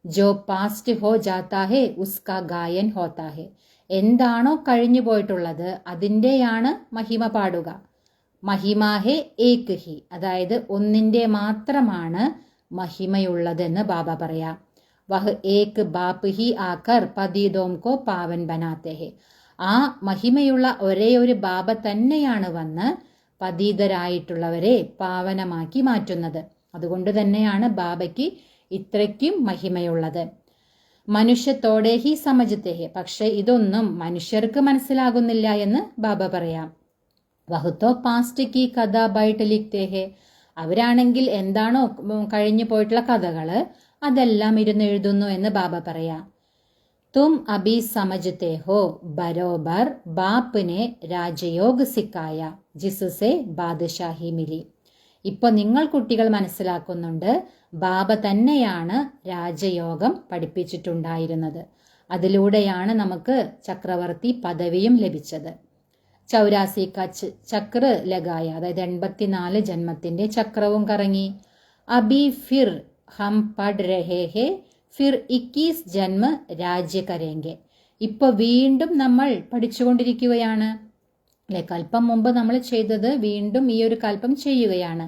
ജോ പാസ്റ്റ് ഹോ ജാത്താ ഹേ ഉസ്കാ ഗായൻ ഹോത്താ ഹേ, എന്താണോ കഴിഞ്ഞു പോയിട്ടുള്ളത് അതിൻ്റെയാണ് മഹിമ പാടുക. മഹിമാഹേ ഏക് ഹി, അതായത് ഒന്നിൻ്റെ മാത്രമാണ് മഹിമയുള്ളതെന്ന് ബാബ പറയാ. വഹ് ഏക് ബാപ്പ് ഹി ആക്കർ പതീതോം കോ പാവൻ ബനാത്തെ ഹേ, ആ മഹിമയുള്ള ഒരേ ഒരു ബാബ തന്നെയാണ് വന്ന് പതീതരായിട്ടുള്ളവരെ പാവനമാക്കി മാറ്റുന്നത്. അതുകൊണ്ട് തന്നെയാണ് ബാബയ്ക്ക് ഇത്രയ്ക്കും മഹിമയുള്ളത്. മനുഷ്യത്തോടെ ഹി സമജത്തെ ഹേ, പക്ഷെ ഇതൊന്നും മനുഷ്യർക്ക് മനസ്സിലാകുന്നില്ല എന്ന് ബാബ പറയാം. വഹുത്തോ പാസ്റ്റ് കി കഥ ബൈട്ട് ലിഖ്തേ ഹേ, അവരാണെങ്കിൽ എന്താണോ കഴിഞ്ഞു പോയിട്ടുള്ള കഥകള് അതെല്ലാം ഇരുന്ന് എഴുതുന്നു എന്ന് ബാബ പറയാം. തും അഭി സമജത്തെ ഹോ ബരോബർ ബാപ്പിനെ രാജയോഗ സിക്കായ ജിസുസെ ബാദുഷാഹി മിലി. ഇപ്പൊ നിങ്ങൾ കുട്ടികൾ മനസ്സിലാക്കുന്നുണ്ട്, ബാബ തന്നെയാണ് രാജയോഗം പഠിപ്പിച്ചിട്ടുണ്ടായിരുന്നത്, അതിലൂടെയാണ് നമുക്ക് ചക്രവർത്തി പദവിയും ലഭിച്ചത്. 84 കച്ച് ചക്ര ലഗായ, അതായത് 84 ജന്മത്തിന്റെ ചക്രവും കറങ്ങി. അബി ഫിർ ഹം പഠ് രഹേ ഹേ ഫിർ 21 ജന്മ രാജ്യ കരേങ്കെ, ഇപ്പൊ വീണ്ടും നമ്മൾ പഠിച്ചുകൊണ്ടിരിക്കുകയാണ് അല്ലെ. കൽപ്പം മുമ്പ് നമ്മൾ ചെയ്തത് വീണ്ടും ഈ ഒരു കൽപ്പം ചെയ്യുകയാണ്.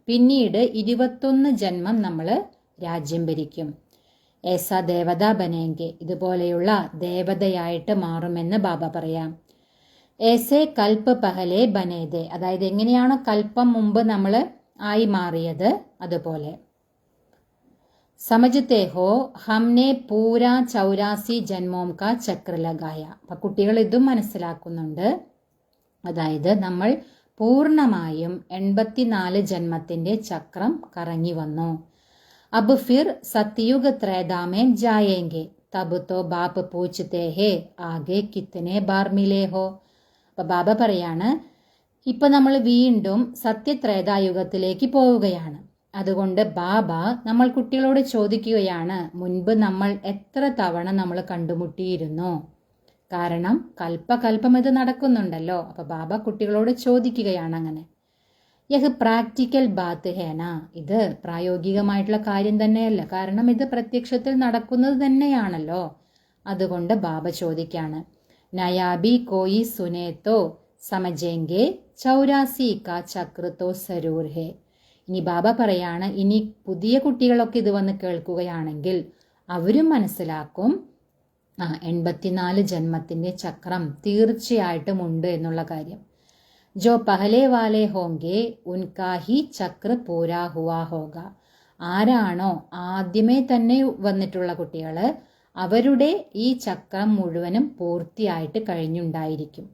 പിന്നീട് 21 ജന്മം നമ്മൾ രാജ്യം ഭരിക്കും. ഏസാ ദേവത ബനേങ്കെ, ഇതുപോലെയുള്ള ദേവതയായിട്ട് മാറുമെന്ന് ബാബ പറയാം. ഏസേ കൽപ്പ് പഹലെ ബനേദേ, അതായത് എങ്ങനെയാണോ കൽപ്പം മുമ്പ് നമ്മൾ ആയി മാറിയത് അതുപോലെ. സമജത്തെ ഹോ ഹംനെ പൂരാ 84 ജന്മോം കാ ചക്ര ലഗായ, അപ്പൊ കുട്ടികൾ ഇതും മനസ്സിലാക്കുന്നുണ്ട്, അതായത് നമ്മൾ പൂർണ്ണമായും 84 ജന്മത്തിന്റെ ചക്രം കറങ്ങി വന്നു. അബ് ഫിർ സത്യുഗ് ത്രേതാമേം ജായേങ്കെ തബ് തോ ബാപ്പ് പൂച്ചത്തെ ഹേ ആകെ കിത്തനെ ബാർ മിലേ ഹോ. അപ്പൊ ബാബ പറയാണ്, ഇപ്പൊ നമ്മൾ വീണ്ടും സത്യത്രേതായുഗത്തിലേക്ക് പോവുകയാണ്. അതുകൊണ്ട് ബാബ നമ്മൾ കുട്ടികളോട് ചോദിക്കുകയാണ്, മുൻപ് നമ്മൾ എത്ര തവണ നമ്മൾ കണ്ടുമുട്ടിയിരുന്നു? കാരണം കൽപ്പകൽപ്പം ഇത് നടക്കുന്നുണ്ടല്ലോ. അപ്പൊ ബാബ കുട്ടികളോട് ചോദിക്കുകയാണ് അങ്ങനെ. യഹ് പ്രാക്ടിക്കൽ ബാത്ത് ഹേന, ഇത് പ്രായോഗികമായിട്ടുള്ള കാര്യം തന്നെയല്ല, കാരണം ഇത് പ്രത്യക്ഷത്തിൽ നടക്കുന്നത് തന്നെയാണല്ലോ. അതുകൊണ്ട് ബാബ ചോദിക്കാണ്, നയാബി കോയി സുനേത്തോ സമജേങ്കെ 84 കാ ചക്ര തോ സരൂർ ഹേ. ഇനി ബാബ പറയാണ്, ഇനി പുതിയ കുട്ടികളൊക്കെ ഇത് വന്ന് കേൾക്കുകയാണെങ്കിൽ അവരും മനസ്സിലാക്കും, 84 ജന്മത്തിന്റെ ചക്രം തീർച്ചയായിട്ടും ഉണ്ട് എന്നുള്ള കാര്യം. ജോ പഹലെ വാലെ ഹോങ്കെ ഉൻകാ ഹി ചക്ര പൂരാ ഹുവാ ഹോഗ, ആരാണോ ആദ്യമേ തന്നെ വന്നിട്ടുള്ള കുട്ടികള് അവരുടെ ഈ ചക്രം മുഴുവനും പൂർത്തിയായിട്ട് കഴിഞ്ഞുണ്ടായിരിക്കും.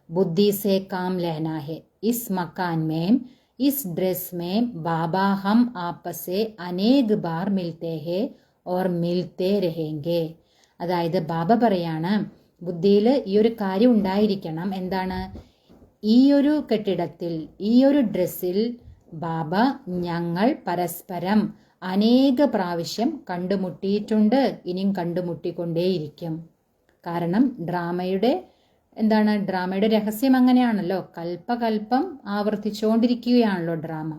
ബുദ്ധി സേ കാം ലേനാ ഹെ, ഇസ് മക്കാൻ മേം ഇസ് ഡ്രസ് മേം ബാബാ ഹം ആപ്പസെ അനേക് ബാർ മിൽത്തേ ഹെ ഓർ മിൽത്തേ രഹേങ്കെ. അതായത് ബാബ പറയാണ്, ബുദ്ധിയിൽ ഈ ഒരു കാര്യം ഉണ്ടായിരിക്കണം, എന്താണ്? ഈ ഒരു കെട്ടിടത്തിൽ ഈ ഒരു ഡ്രസ്സിൽ ബാബ ഞങ്ങൾ പരസ്പരം അനേക പ്രാവശ്യം കണ്ടുമുട്ടിയിട്ടുണ്ട്, ഇനിയും കണ്ടുമുട്ടിക്കൊണ്ടേയിരിക്കും. കാരണം ഡ്രാമയുടെ രഹസ്യം അങ്ങനെയാണല്ലോ, കൽപ്പകൽപ്പം ആവർത്തിച്ചുകൊണ്ടിരിക്കുകയാണല്ലോ ഡ്രാമ.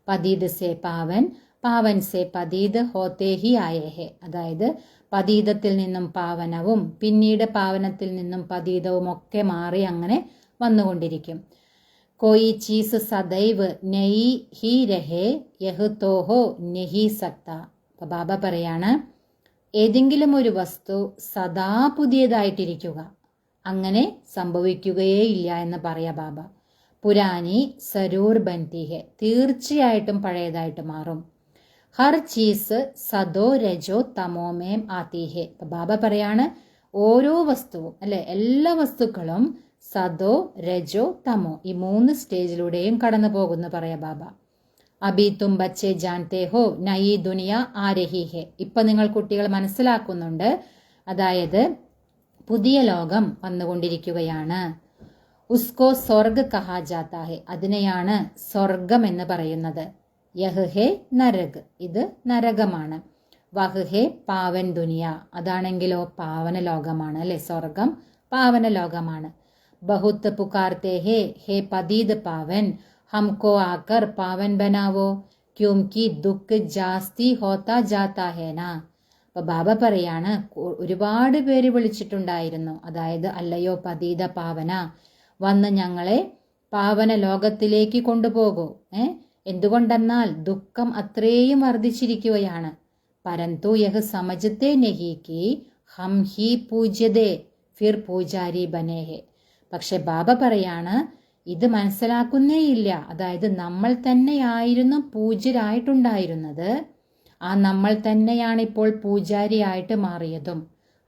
പതീത് സേ പാവൻ, പാവൻ സേ പതീത് ഹോത്തേ ഹി ആയേ ഹെ, അതായത് പതീതത്തിൽ നിന്നും പാവനവും പിന്നീട് പാവനത്തിൽ നിന്നും പതീതവും ഒക്കെ മാറി അങ്ങനെ വന്നുകൊണ്ടിരിക്കും. കോയി ചീസ് സദൈവ് നെയ് ഹി രഹേ യഹ് തോഹോ നെഹി സക്ത. അപ്പൊ ബാബ പറയാണ്, ഏതെങ്കിലും ഒരു വസ്തു സദാ പുതിയതായിട്ടിരിക്കുക അങ്ങനെ സംഭവിക്കുകയേയില്ല എന്ന് പറയാ ബാബ. പുരാനി സരൂർ ബൻതി ഹെ, തീർച്ചയായിട്ടും പഴയതായിട്ട് മാറും. ഹർ ചീസ് സദോ രജോ തമോമേം ആത്തി ഹെ. ബാബ പറയാണ് ഓരോ വസ്തുവും അല്ലെ, എല്ലാ വസ്തുക്കളും സദോ രജോ തമോ ഈ 3 സ്റ്റേജിലൂടെയും കടന്നു പോകുന്നു പറയാ ബാബ. അബി തും ബച്ചെ ജാൻതേ ഹോ നയി ദുനിയ ആ രഹി ഹെ. ഇപ്പൊ നിങ്ങൾ കുട്ടികൾ മനസ്സിലാക്കുന്നുണ്ട്, അതായത് പുതിയ ലോകം വന്നുകൊണ്ടിരിക്കുകയാണ്. ഉസ്കോ സ്വർഗ് കഹാ ജാത്താ ഹെ, അതിനെയാണ് സ്വർഗം എന്ന് പറയുന്നത്. യഹ് ഹെ നരക്, ഇത് നരകമാണ്. വഹ് ഹെ പാവൻ ദുനിയ, അതാണെങ്കിലോ പാവന ലോകമാണ് അല്ലെ, സ്വർഗം പാവന ലോകമാണ്. ബഹുത്ത് പുകാർത്തേ ഹെ ഹേ പതീത് പാവൻ हमको आकर पावन बनावो क्योंकि ദുഃഖ് ജാസ്തി ഹോത്താ ജാത്താ ഹേന. അപ്പൊ ബാബ പറയാണ് ഒരുപാട് പേര് വിളിച്ചിട്ടുണ്ടായിരുന്നു, അതായത് അല്ലയോ പതീത പാവന, വന്ന് ഞങ്ങളെ പാവന ലോകത്തിലേക്ക് കൊണ്ടുപോകൂ. എന്തുകൊണ്ടെന്നാൽ ദുഃഖം അത്രയും വർദ്ധിച്ചിരിക്കുകയാണ്. പരന്തു യഹ് സമജത്തെ നഹി കി ഹം ഹി പൂജ്യതേ ഫിർ പൂജാരി ബനേഹെ. പക്ഷെ ബാബ പറയാണ് ഇത് മനസ്സിലാക്കുന്നേയില്ല, അതായത് നമ്മൾ തന്നെയായിരുന്നു പൂജ്യരായിട്ടുണ്ടായിരുന്നത്, ആ നമ്മൾ തന്നെയാണ് ഇപ്പോൾ പൂജാരിയായിട്ട് മാറിയതും,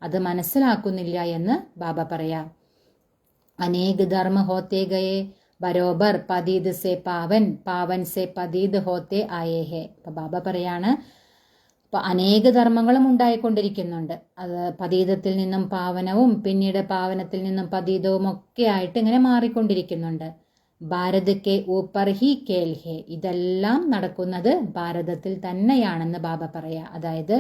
അത് മനസ്സിലാക്കുന്നില്ല എന്ന് ബാബ പറയാം. അനേക് ധർമ്മ ഹോത്തേ ഗയേ ബരോബർ പതീത് സെ പാവൻ, പാവൻ സെ പതീത് ഹോത്തേ ആയേ ഹെ. അപ്പൊ ബാബ പറയാണ് അപ്പൊ അനേക ധർമ്മങ്ങളും ഉണ്ടായിക്കൊണ്ടിരിക്കുന്നുണ്ട്. അത് പതീതത്തിൽ നിന്നും പാവനവും പിന്നീട് പാവനത്തിൽ നിന്നും പതീതവും ഒക്കെ ആയിട്ട് ഇങ്ങനെ മാറിക്കൊണ്ടിരിക്കുന്നുണ്ട്. ഭാരത് കെ ഊപ്പർ ഹി കേൽ ഹെ, ഇതെല്ലാം നടക്കുന്നത് ഭാരതത്തിൽ തന്നെയാണെന്ന് ബാബ പറയാ. അതായത്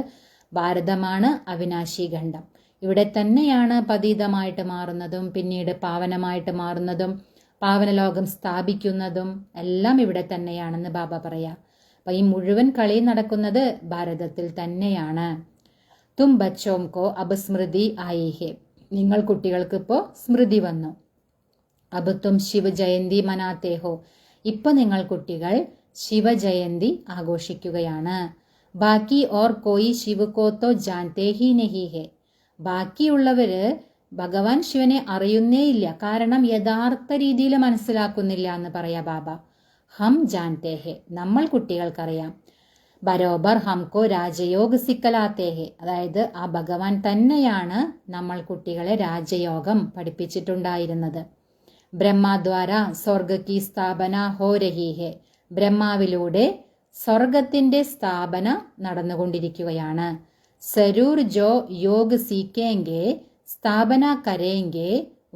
ഭാരതമാണ് അവിനാശി ഖണ്ഡം, ഇവിടെ തന്നെയാണ് പതീതമായിട്ട് മാറുന്നതും പിന്നീട് പാവനമായിട്ട് മാറുന്നതും പാവന ലോകം സ്ഥാപിക്കുന്നതും എല്ലാം ഇവിടെ തന്നെയാണെന്ന് ബാബ പറയാ. അപ്പൊ ഈ മുഴുവൻ കളി നടക്കുന്നത് ഭാരതത്തിൽ തന്നെയാണ്. തും ബച്ചോം കോ അബ് സ്മൃതി ആയി ഹെ, നിങ്ങൾ കുട്ടികൾക്ക് ഇപ്പോ സ്മൃതി വന്നു. അബ് തും ശിവജയന്തി മനാത്തേ ഹോ, ഇപ്പൊ നിങ്ങൾ കുട്ടികൾ ശിവജയന്തി ആഘോഷിക്കുകയാണ്. ബാക്കി ഓർ കോയി ശിവ് കോ തോ ജാൻതേ ഹി നഹി ഹെ, ബാക്കിയുള്ളവര് ഭഗവാൻ ശിവനെ അറിയുന്നേയില്ല, കാരണം യഥാർത്ഥ രീതിയിൽ മനസ്സിലാക്കുന്നില്ല എന്ന് പറയാ ബാബ. ഹം ജാൻതേ ഹെ, നമ്മൾ കുട്ടികൾക്കറിയാം. ബരോബർ ഹംകോ രാജയോഗ സിക്കലാത്തേ ഹെ, അതായത് ആ ഭഗവാൻ തന്നെയാണ് നമ്മൾ കുട്ടികളെ രാജയോഗം പഠിപ്പിച്ചിട്ടുണ്ടായിരുന്നത്. ബ്രഹ്മദ്വാര സ്വർഗ കി സ്ഥാപന ഹോ രഹി ഹെ, ബ്രഹ്മാവിലൂടെ സ്വർഗത്തിന്റെ സ്ഥാപന നടന്നുകൊണ്ടിരിക്കുകയാണ്. സരൂർ ജോ योग सीखेंगे സ്ഥാപന കരേങ്കെ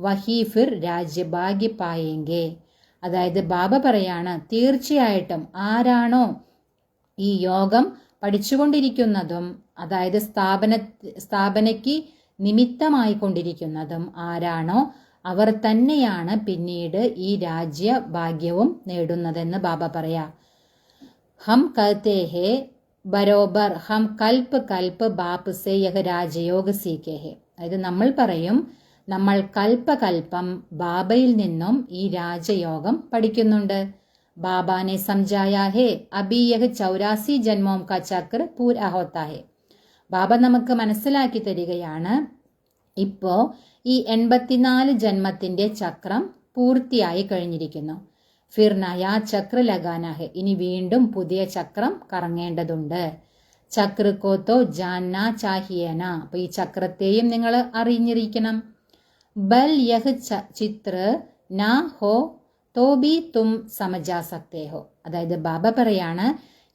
വഹി ഫിർ രാജ്യഭാഗ്യ പായേങ്കെ. അതായത് ബാബ പറയാണ് തീർച്ചയായിട്ടും ആരാണോ ഈ യോഗം പഠിച്ചുകൊണ്ടിരിക്കുന്നതും അതായത് സ്ഥാപനയ്ക്ക് നിമിത്തമായി കൊണ്ടിരിക്കുന്നതും ആരാണോ അവർ തന്നെയാണ് പിന്നീട് ഈ രാജ്യഭാഗ്യവും നേടുന്നതെന്ന് ബാബ പറയാ. ഹം കഹത്തെ ഹേ ബരോബർ ഹം കൽപ്പ് കൽപ്പ് ബാപ്പ് സെ യഹ് രാജയോഗ സീഖേ ഹെ, അതായത് നമ്മൾ പറയും നമ്മൾ കൽപ്പകൽപ്പം ബാബയിൽ നിന്നും ഈ രാജയോഗം പഠിക്കുന്നുണ്ട്. ബാബാനെ സംജായാ ഹേ അബി യഹ് 84 ജന്മോം കാ ചക്ര പൂരാ ഹോത്താ ഹെ. ബാബ നമുക്ക് മനസ്സിലാക്കി തരികയാണ് ഇപ്പോ ഈ 84 ജന്മത്തിന്റെ ചക്രം പൂർത്തിയായി കഴിഞ്ഞിരിക്കുന്നു. ഫിർ നയാ ചക്ര ലഗാനാ ഹെ, ഇനി വീണ്ടും പുതിയ ചക്രം കറങ്ങേണ്ടതുണ്ട്. ചക്ര കോ തോ ജാന്നാ ചാഹിയേന, അപ്പൊ ഈ ചക്രത്തെയും നിങ്ങൾ അറിഞ്ഞിരിക്കണം. ബൽ യഹ് ചിത്ര നാ ഹോ തോ ബി തും സമജാ സക്തേ ഹോ, അതായത് ബാബ പറയാണ്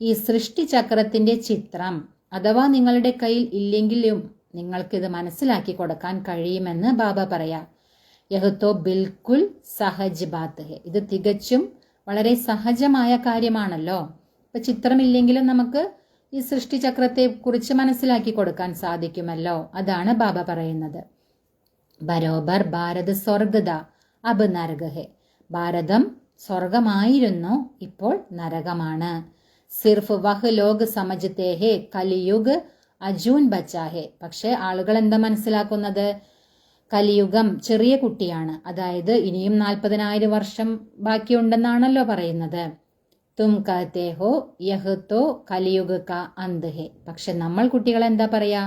ഈ സൃഷ്ടി ചക്രത്തിന്റെ ചിത്രം അഥവാ നിങ്ങളുടെ കയ്യിൽ ഇല്ലെങ്കിലും നിങ്ങൾക്കിത് മനസ്സിലാക്കി കൊടുക്കാൻ കഴിയുമെന്ന് ബാബ പറയാ. യഹ് തോ ബിൽക്കുൽ സഹജ് ബാത്ത് ഹെ, ഇത് തികച്ചും വളരെ സഹജമായ കാര്യമാണല്ലോ. ഇപ്പൊ ചിത്രമില്ലെങ്കിലും നമുക്ക് ഈ സൃഷ്ടിചക്രത്തെ കുറിച്ച് മനസ്സിലാക്കി കൊടുക്കാൻ സാധിക്കുമല്ലോ, അതാണ് ബാബ പറയുന്നത്. ബരോബർ ഭാരത് സ്വർഗദ അബ് നരക ഹെ, ഭാരതം സ്വർഗമായിരുന്നു ഇപ്പോൾ നരകമാണ്. സിർഫ് വഹ് ലോക് സമജ്തേ ഹെ കലിയുഗ് അജൂൻ ബച്ചാ ഹെ, പക്ഷെ ആളുകൾ എന്താ മനസ്സിലാക്കുന്നത് കലിയുഗം ചെറിയ കുട്ടിയാണ്, അതായത് ഇനിയും 40,000 വർഷം ബാക്കിയുണ്ടെന്നാണല്ലോ പറയുന്നത്. തും കഹത്തെ ഹോ യഹ് തോ കലിയുഗ് കാ അന്ത് ഹെ, പക്ഷെ നമ്മൾ കുട്ടികൾ എന്താ പറയാ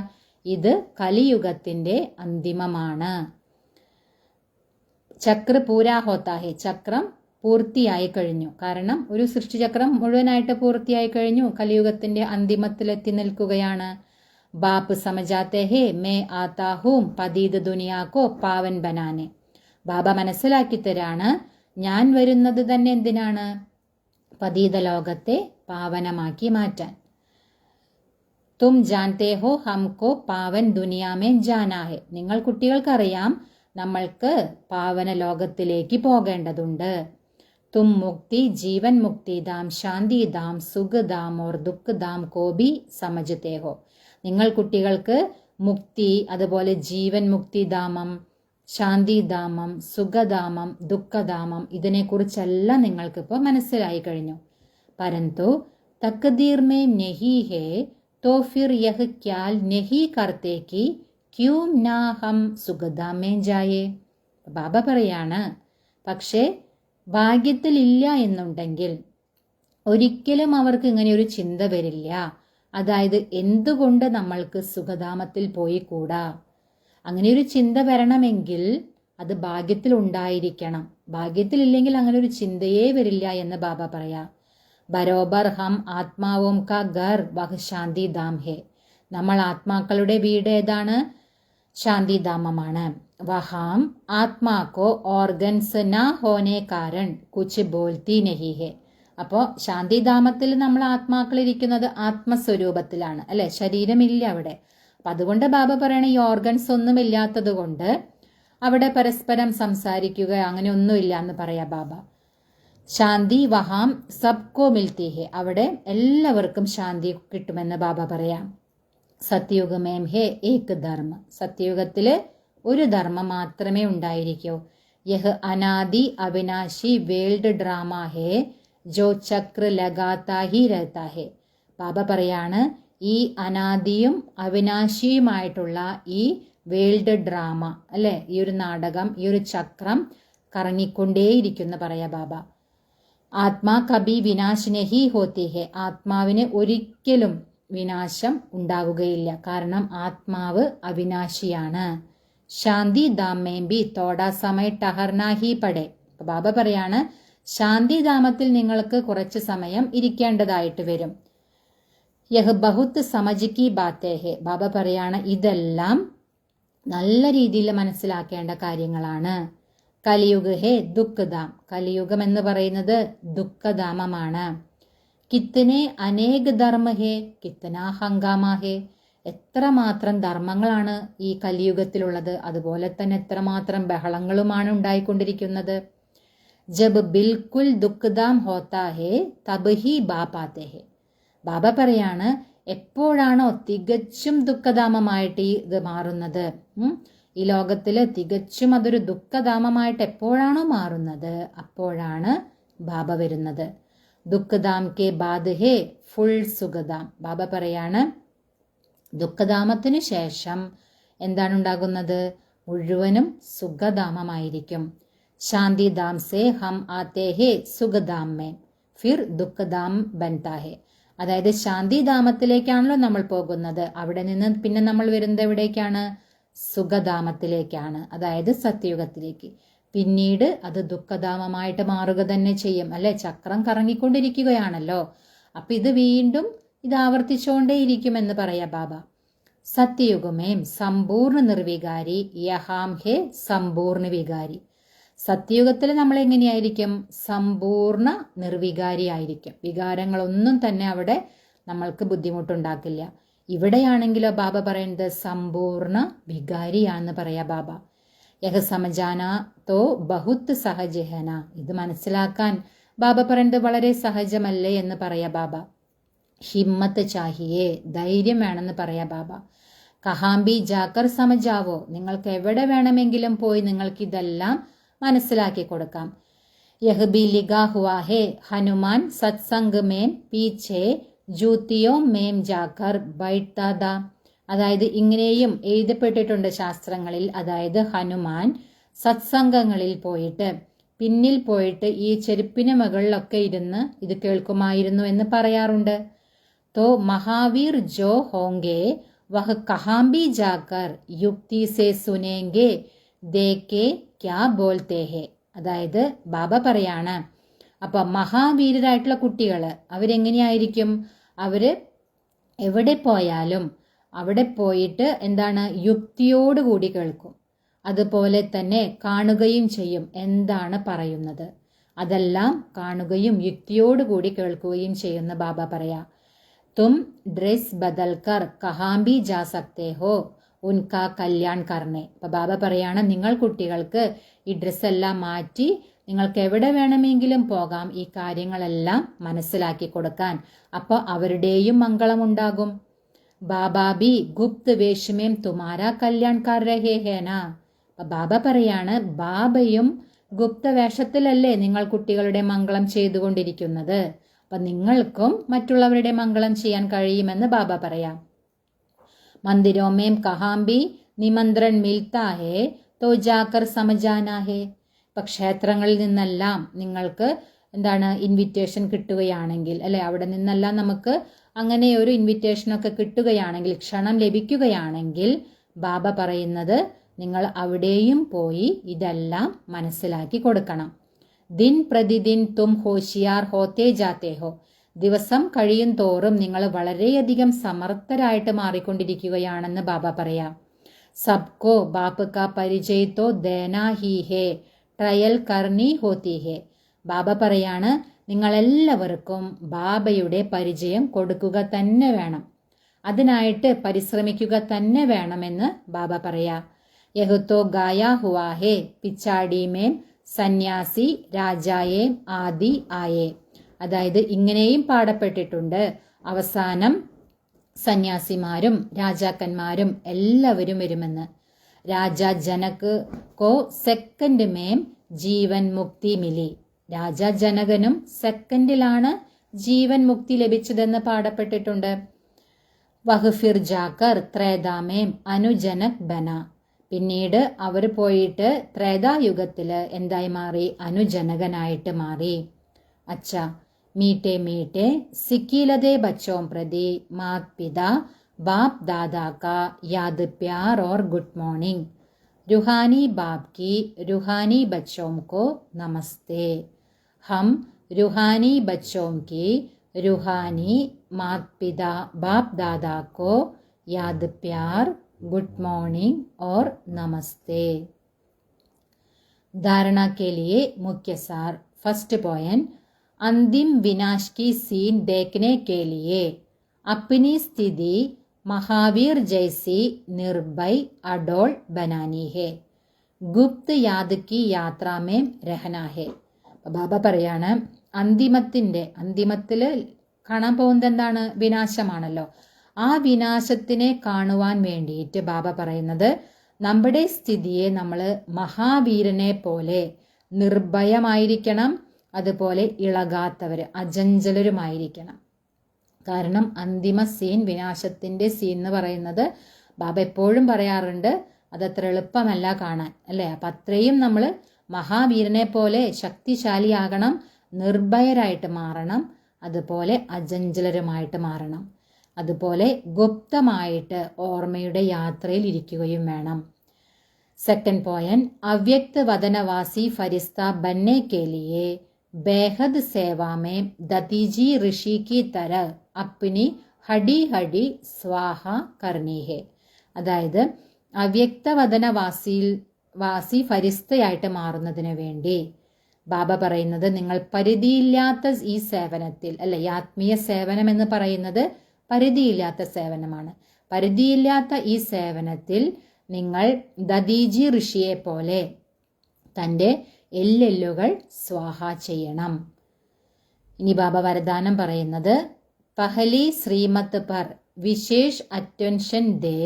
ഇത് കലിയുഗത്തിന്റെ അന്തിമമാണ്. ചക്ര പൂരാ ഹോത്താ ഹെ, ചക്രം പൂർത്തിയായി കഴിഞ്ഞു. കാരണം ഒരു സൃഷ്ടിചക്രം മുഴുവനായിട്ട് പൂർത്തിയായി കഴിഞ്ഞു, കലിയുഗത്തിന്റെ അന്തിമത്തിലെത്തി നിൽക്കുകയാണ്. ബാപ്പ് സമജാത്തെ ഹേ മേ ആതാ ഹൂം പതീത് ദുനിയാക്കോ പാവൻ ബനാനെ. ബാബ മനസ്സിലാക്കി തരാണ്, ഞാൻ വരുന്നത് തന്നെ എന്തിനാണ്? പതീത ലോകത്തെ പാവനമാക്കി മാറ്റാൻ. തും ജാൻതേ ഹോ ഹംകോ പാവൻ ദുനിയാമേ ജാനാ ഹെ. നിങ്ങൾ കുട്ടികൾക്കറിയാം നമ്മൾക്ക് പാവന ലോകത്തിലേക്ക് പോകേണ്ടതുണ്ട്. തും മുക്തി ജീവൻ മുക്തിധാം ശാന്തിധാം സുഖധാം ഓർ ദുഃഖധാം കോബി സമജത്തെ ഹോ. നിങ്ങൾ കുട്ടികൾക്ക് മുക്തി, അതുപോലെ ജീവൻ മുക്തിധാമം, ശാന്തിധാമം, സുഖധാമം, ദുഃഖധാമം, ഇതിനെക്കുറിച്ചെല്ലാം നിങ്ങൾക്കിപ്പോൾ മനസ്സിലായി കഴിഞ്ഞു. പരന്തു തക്ദീർ മേ നഹി ഹേ तो फिर यह ख्याल नहीं करते कि क्यों ना हम സുഖധാം മേ ജായേ. ബാബ പറയാണ്, പക്ഷേ ഭാഗ്യത്തിലില്ല എന്നുണ്ടെങ്കിൽ ഒരിക്കലും അവർക്ക് ഇങ്ങനെ ഒരു ചിന്ത വരില്ല. അതായത് എന്തുകൊണ്ട് നമ്മൾക്ക് സുഖധാമത്തിൽ പോയി കൂടാ? അങ്ങനെ ഒരു ചിന്ത വരണമെങ്കിൽ അത് ഭാഗ്യത്തിൽ ഉണ്ടായിരിക്കണം. ഭാഗ്യത്തിലില്ലെങ്കിൽ അങ്ങനെ ഒരു ചിന്തയേ വരില്ല എന്ന് ബാബ പറയാ. ബരോബർ ഹം ആത്മാവോം കാ ഘർ വഹ് ശാന്തിധാം ഹേ. നമ്മൾ ആത്മാക്കളുടെ വീട് ഏതാണ്? ശാന്തിധാമമാണ്. വഹാം ആത്മാക്കോ ഓർഗൻസ് നാ ഹോനെ കാരൺ കുച്ച് ബോൽത്തി നഹി ഹേ. അപ്പോൾ ശാന്തിധാമത്തിൽ നമ്മൾ ആത്മാക്കൾ ഇരിക്കുന്നത് ആത്മസ്വരൂപത്തിലാണ്, അല്ലെ? ശരീരമില്ല അവിടെ. അപ്പം അതുകൊണ്ട് ബാബ പറയണ ഈ ഓർഗൻസ് ഒന്നും ഇല്ലാത്തത് കൊണ്ട് അവിടെ പരസ്പരം സംസാരിക്കുക അങ്ങനെ ഒന്നുമില്ല എന്ന് പറയാ ബാബ. ശാന്തി വഹാം സബ്കോ മിൽത്തി ഹെ. അവിടെ എല്ലാവർക്കും ശാന്തി കിട്ടുമെന്ന് ബാബ പറയാം. സത്യുഗമേം ഹേ ഏക് ധർമ്മ. സത്യയുഗത്തില് ഒരു ധർമ്മം മാത്രമേ ഉണ്ടായിരിക്കൂ. യഹ് അനാദി അവിനാശി വേൾഡ് ഡ്രാമ ഹേ ജോ ചക്ര ലഗാത്താ ഹി രഹതാ ഹേ. ബാബ പറയാണ്, ഈ അനാദിയും അവിനാശിയുമായിട്ടുള്ള ഈ വേൾഡ് ഡ്രാമ, അല്ലെ, ഈ ഒരു നാടകം, ഈ ഒരു ചക്രം കറങ്ങിക്കൊണ്ടേയിരിക്കുന്നു പറയാ ബാബ. ആത്മാ കബി വിനാശ് നഹി ഹോത്തി ഹെ. ആത്മാവിന് ഒരിക്കലും വിനാശം ഉണ്ടാവുകയില്ല, കാരണം ആത്മാവ് അവിനാശിയാണ്. ശാന്തി ധാമേം ബി തോടാ സമയ ടഹർനാ ഹി പടേ. ബാബ പറയാണ്, ശാന്തിധാമത്തിൽ നിങ്ങൾക്ക് കുറച്ച് സമയം ഇരിക്കേണ്ടതായിട്ട് വരും. യഹ് ബഹുത്ത് സമജ് കി ബാത്തേ ഹെ. ബാബ പറയാണ്, ഇതെല്ലാം നല്ല രീതിയിൽ മനസ്സിലാക്കേണ്ട കാര്യങ്ങളാണ്. കലിയുഗ് ഹേ ദുഃഖധാം. കലിയുഗം എന്ന് പറയുന്നത് ദുഃഖധാമമാണ്. കിത്തനെ അനേക ധർമ്മ ഹേ കിത്തനാ ഹംഗാമ ഹേ. എത്രമാത്രം ധർമ്മങ്ങളാണ് ഈ കലിയുഗത്തിലുള്ളത്, അതുപോലെ തന്നെ എത്രമാത്രം ബഹളങ്ങളുമാണ് ഉണ്ടായിക്കൊണ്ടിരിക്കുന്നത്. ജബ് ബിൽക്കുൽ ദുഃഖധാം ഹോത്താ ഹേ തബ് ഹി ബാപാത്തെ ഹേ. ബാബ പറയാണ്, എപ്പോഴാണോ തികച്ചും ദുഃഖധാമമായിട്ട് ഇത് മാറുന്നത്, ഈ ലോകത്തില് തികച്ചും അതൊരു ദുഃഖധാമമായിട്ട് എപ്പോഴാണോ മാറുന്നത്, അപ്പോഴാണ് ബാബ വരുന്നത്. ദുഃഖധാം കെ ബാദ് ഹേ ഫുൾ സുഖധാം. ബാബ പറയാണ്, ദുഃഖധാമത്തിനു ശേഷം എന്താണ് ഉണ്ടാകുന്നത്? മുഴുവനും സുഖധാമമായിരിക്കും. ശാന്തിധാം സേ ഹം ആത്തേ ഹേ സുഖധാം മേ ഫിർ ദുഃഖധാം ബൻതാ ഹേ. അതായത് ശാന്തിധാമത്തിലേക്കാണല്ലോ നമ്മൾ പോകുന്നത്, അവിടെ നിന്ന് പിന്നെ നമ്മൾ വരുന്നത് എവിടേക്കാണ്? സുഖധാമത്തിലേക്കാണ്, അതായത് സത്യയുഗത്തിലേക്ക്. പിന്നീട് അത് ദുഃഖധാമമായിട്ട് മാറുക തന്നെ ചെയ്യും, അല്ലെ? ചക്രം കറങ്ങിക്കൊണ്ടിരിക്കുകയാണല്ലോ. അപ്പൊ ഇത് വീണ്ടും ഇത് ആവർത്തിച്ചുകൊണ്ടേയിരിക്കുമെന്ന് പറയാ ബാബ. സത്യയുഗമേം സമ്പൂർണ്ണ നിർവികാരി യഹാം ഹേ സമ്പൂർണ്ണ വികാരി. സത്യയുഗത്തിൽ നമ്മൾ എങ്ങനെയായിരിക്കും? സമ്പൂർണ്ണ നിർവികാരി ആയിരിക്കും. വികാരങ്ങളൊന്നും തന്നെ അവിടെ നമ്മൾക്ക് ബുദ്ധിമുട്ടുണ്ടാക്കില്ല. ഇവിടെയാണെങ്കിലോ ബാബ പറയുന്നത് സമ്പൂർണ്ണ വികാരിയാണെന്ന് പറയാ ബാബ. യഹ സമജാന തോ ബഹുത്ത് സഹജഹന. ഇത് മനസ്സിലാക്കാൻ ബാബ പറയുന്നത് വളരെ സഹജമല്ലേ എന്ന് പറയാ ബാബ. ഹിമ്മത്ത് ചാഹിയേ, ധൈര്യം വേണമെന്ന് പറയാ ബാബ. കഹാംബി ജാക്കർ സമജാവോ. നിങ്ങൾക്ക് എവിടെ വേണമെങ്കിലും പോയി നിങ്ങൾക്ക് ഇതെല്ലാം മനസ്സിലാക്കി കൊടുക്കാം. യഹ് ബി ലിഖാ ഹുവാ ഹേ ഹനുമാൻ സത്സംഗ് മേം പീഛേ ജൂത്തിയോ മേം ജാക്കർ ബൈഠാ. അതായത് ഇങ്ങനെയും എഴുതപ്പെട്ടിട്ടുണ്ട് ശാസ്ത്രങ്ങളിൽ. അതായത് ഹനുമാൻ സത്സംഗങ്ങളിൽ പോയിട്ട് പിന്നിൽ പോയിട്ട് ഈ ചെരുപ്പിന് മുകളിലൊക്കെ ഇരുന്ന് ഇത് കേൾക്കുമായിരുന്നു എന്ന് പറയാറുണ്ട്. തോ മഹാവീർ ജോ ഹോങ്കെ വഹ് കഹാംബി ജാക്കർ യുക്തി സേ സുനേങ്കെ ദേക്കെ ക്യാ ബോൾത്തേ ഹെ. അതായത് ബാബ പറയാണ്, അപ്പൊ മഹാവീരരായിട്ടുള്ള കുട്ടികൾ അവരെങ്ങനെയായിരിക്കും? അവര് എവിടെ പോയാലും അവിടെ പോയിട്ട് എന്താണ്, യുക്തിയോടുകൂടി കേൾക്കും. അതുപോലെ തന്നെ കാണുകയും ചെയ്യും എന്താണ് പറയുന്നത്. അതെല്ലാം കാണുകയും യുക്തിയോടുകൂടി കേൾക്കുകയും ചെയ്യുന്ന ബാബ പറയാ. തും ഡ്രസ് ബദൽക്കർ കഹാം ഭി ജാ സക്തേ ഹോ ഉൻകാ കല്യാൺ കർണേ. അപ്പൊ ബാബ പറയാണ്, നിങ്ങൾ കുട്ടികൾക്ക് ഈ ഡ്രസ്സെല്ലാം മാറ്റി നിങ്ങൾക്ക് എവിടെ വേണമെങ്കിലും പോകാം, ഈ കാര്യങ്ങളെല്ലാം മനസ്സിലാക്കി കൊടുക്കാൻ. അപ്പോൾ അവരുടെയും മംഗളമുണ്ടാകും. ബാബാ ബി ഗുപ്ത് വേഷ്മേം തുമാരാ കല്യാൺ കർ രഹേ ഹേന. അപ്പൊ ബാബ പറയാണ്, ബാബയും ഗുപ്തവേഷത്തിലല്ലേ നിങ്ങൾ കുട്ടികളുടെ മംഗളം ചെയ്തുകൊണ്ടിരിക്കുന്നത്. അപ്പൊ നിങ്ങൾക്കും മറ്റുള്ളവരുടെ മംഗളം ചെയ്യാൻ കഴിയുമെന്ന് ബാബ പറയാം. മന്ദിരോമേം കഹാം ഭി നിമന്ത്രൺ മിൽത്താ ഹേ തോ ജാകർ സമജാനാ ഹേ. ഇപ്പൊ ക്ഷേത്രങ്ങളിൽ നിന്നെല്ലാം നിങ്ങൾക്ക് എന്താണ് ഇൻവിറ്റേഷൻ കിട്ടുകയാണെങ്കിൽ, അല്ലെ, അവിടെ നിന്നെല്ലാം നമുക്ക് അങ്ങനെ ഒരു ഇൻവിറ്റേഷനൊക്കെ കിട്ടുകയാണെങ്കിൽ, ക്ഷണം ലഭിക്കുകയാണെങ്കിൽ ബാബ പറയുന്നത് നിങ്ങൾ അവിടെയും പോയി ഇതെല്ലാം മനസ്സിലാക്കി കൊടുക്കണം. ദിൻ പ്രതിദിൻ തും ഹോഷിയാർ ഹോത്തേ ജാത്തേ ഹോ. ദിവസം കഴിയും തോറും നിങ്ങൾ വളരെയധികം സമർത്ഥരായിട്ട് മാറിക്കൊണ്ടിരിക്കുകയാണെന്ന് ബാബ പറയാം. സബ്കോ ബാപ്പ് കാ പരിചയ തോ ദേനാ ഹി ഹേ, ട്രയൽ കർണി ഹോത്തി ഹേ. ബാബ പറയാണ്, നിങ്ങളെല്ലാവർക്കും ബാബയുടെ പരിചയം കൊടുക്കുക തന്നെ വേണം, അതിനായിട്ട് പരിശ്രമിക്കുക തന്നെ വേണമെന്ന് ബാബ പറയാ. യഹുത്തോ ഗായാ ഹുവാ ഹേ പിച്ചാടി മേം സന്യാസി രാജായേം ആദി ആയേ. അതായത് ഇങ്ങനെയും പാടപ്പെട്ടിട്ടുണ്ട്, അവസാനം സന്യാസിമാരും രാജാക്കന്മാരും എല്ലാവരും വരുമെന്ന്. രാജാ ജനക് കോ സെക്കൻഡ് മേം ജീവൻ മുക്തി മിലി. രാജാ ജനകനും സെക്കൻഡിലാണ് ജീവൻ മുക്തി ലഭിച്ചതെന്ന് പാടപ്പെട്ടിട്ടുണ്ട്. വഹ് ഫിർ ജാക്കർ ത്രേതാമേം അനുജനക് ബന. പിന്നീട് അവർ പോയിട്ട് ത്രേതായുഗത്തില് എന്തായി മാറി? അനുജനകനായിട്ട് മാറി. അച്ഛാ മീട്ടെ മീട്ടെ സിക്കിലതേ ബച്ചോം പ്രതി മാത് പിതാ ബാപ് ദാദാ കാ യാദ് പ്യാർ और गुड मॉर्निंग. रूहानी बाप की रूहानी बच्चों को नमस्ते. हम रूहानी बच्चों की रूहानी मात पिता बाप दादा को याद प्यार गुड मॉर्निंग और नमस्ते. धारणा के लिए मुख्य सार. फर्स्ट पॉइंट, अंतिम विनाश की सीन देखने के लिए अपनी स्थिति महावीर जैसी निर्भय अडोल बनानी है. गुप्त याद की यात्रा में रहना है. ബാബ പറയാണ്, അന്തിമത്തില് കാണാൻ പോകുന്നത് എന്താണ്? വിനാശമാണല്ലോ. ആ വിനാശത്തിനെ കാണുവാൻ വേണ്ടിയിട്ട് ബാബ പറയുന്നത്, നമ്മുടെ സ്ഥിതിയെ നമ്മൾ മഹാവീരനെ പോലെ നിർഭയമായിരിക്കണം, അതുപോലെ ഇളകാത്തവര് അജഞ്ചലരുമായിരിക്കണം. കാരണം അന്തിമ സീൻ, വിനാശത്തിന്റെ സീൻ എന്ന് പറയുന്നത് ബാബ എപ്പോഴും പറയാറുണ്ട്, അതത്ര എളുപ്പമല്ല കാണാൻ, അല്ലേ? അപ്പൊ അത്രയും നമ്മൾ മഹാവീരനെ പോലെ ശക്തിശാലിയാകണം, നിർഭയരായിട്ട് മാറണം, അതുപോലെ അജഞ്ചലരുമായിട്ട് മാറണം, അതുപോലെ ഗുപ്തമായിട്ട് ഓർമ്മയുടെ യാത്രയിൽ ഇരിക്കുകയും വേണം. സെക്കൻഡ് പോയിന്റ്, അവ്യക്ത വദനവാസി ഫരിസ്ത ബന്നെ കെ ലിയേ ബേഹദ് സേവാ में दतीजी ऋषि की तरह अपनी हडी हडी स्वाह करनी है. അതായത് അവ്യക്തവദനവാസി ഫരിസ്തയായിട്ട് മാറുന്നതിന് വേണ്ടി ബാബ പറയുന്നത്, നിങ്ങൾ പരിധിയില്ലാത്ത ഈ സേവനത്തിൽ, അല്ലെ, ഈ ആത്മീയ സേവനം എന്ന് പറയുന്നത് പരിധിയില്ലാത്ത സേവനമാണ്. പരിധിയില്ലാത്ത ഈ സേവനത്തിൽ നിങ്ങൾ ദതീജി ഋഷിയെ പോലെ തൻ്റെ എല്ലെല്ലുകൾ സ്വാഹ ചെയ്യണം. ഇനി ബാബ വരദാനം പറയുന്നത്, പഹലി ശ്രീമത്ത് പർ വിശേഷ് അറ്റൻഷൻ ദേ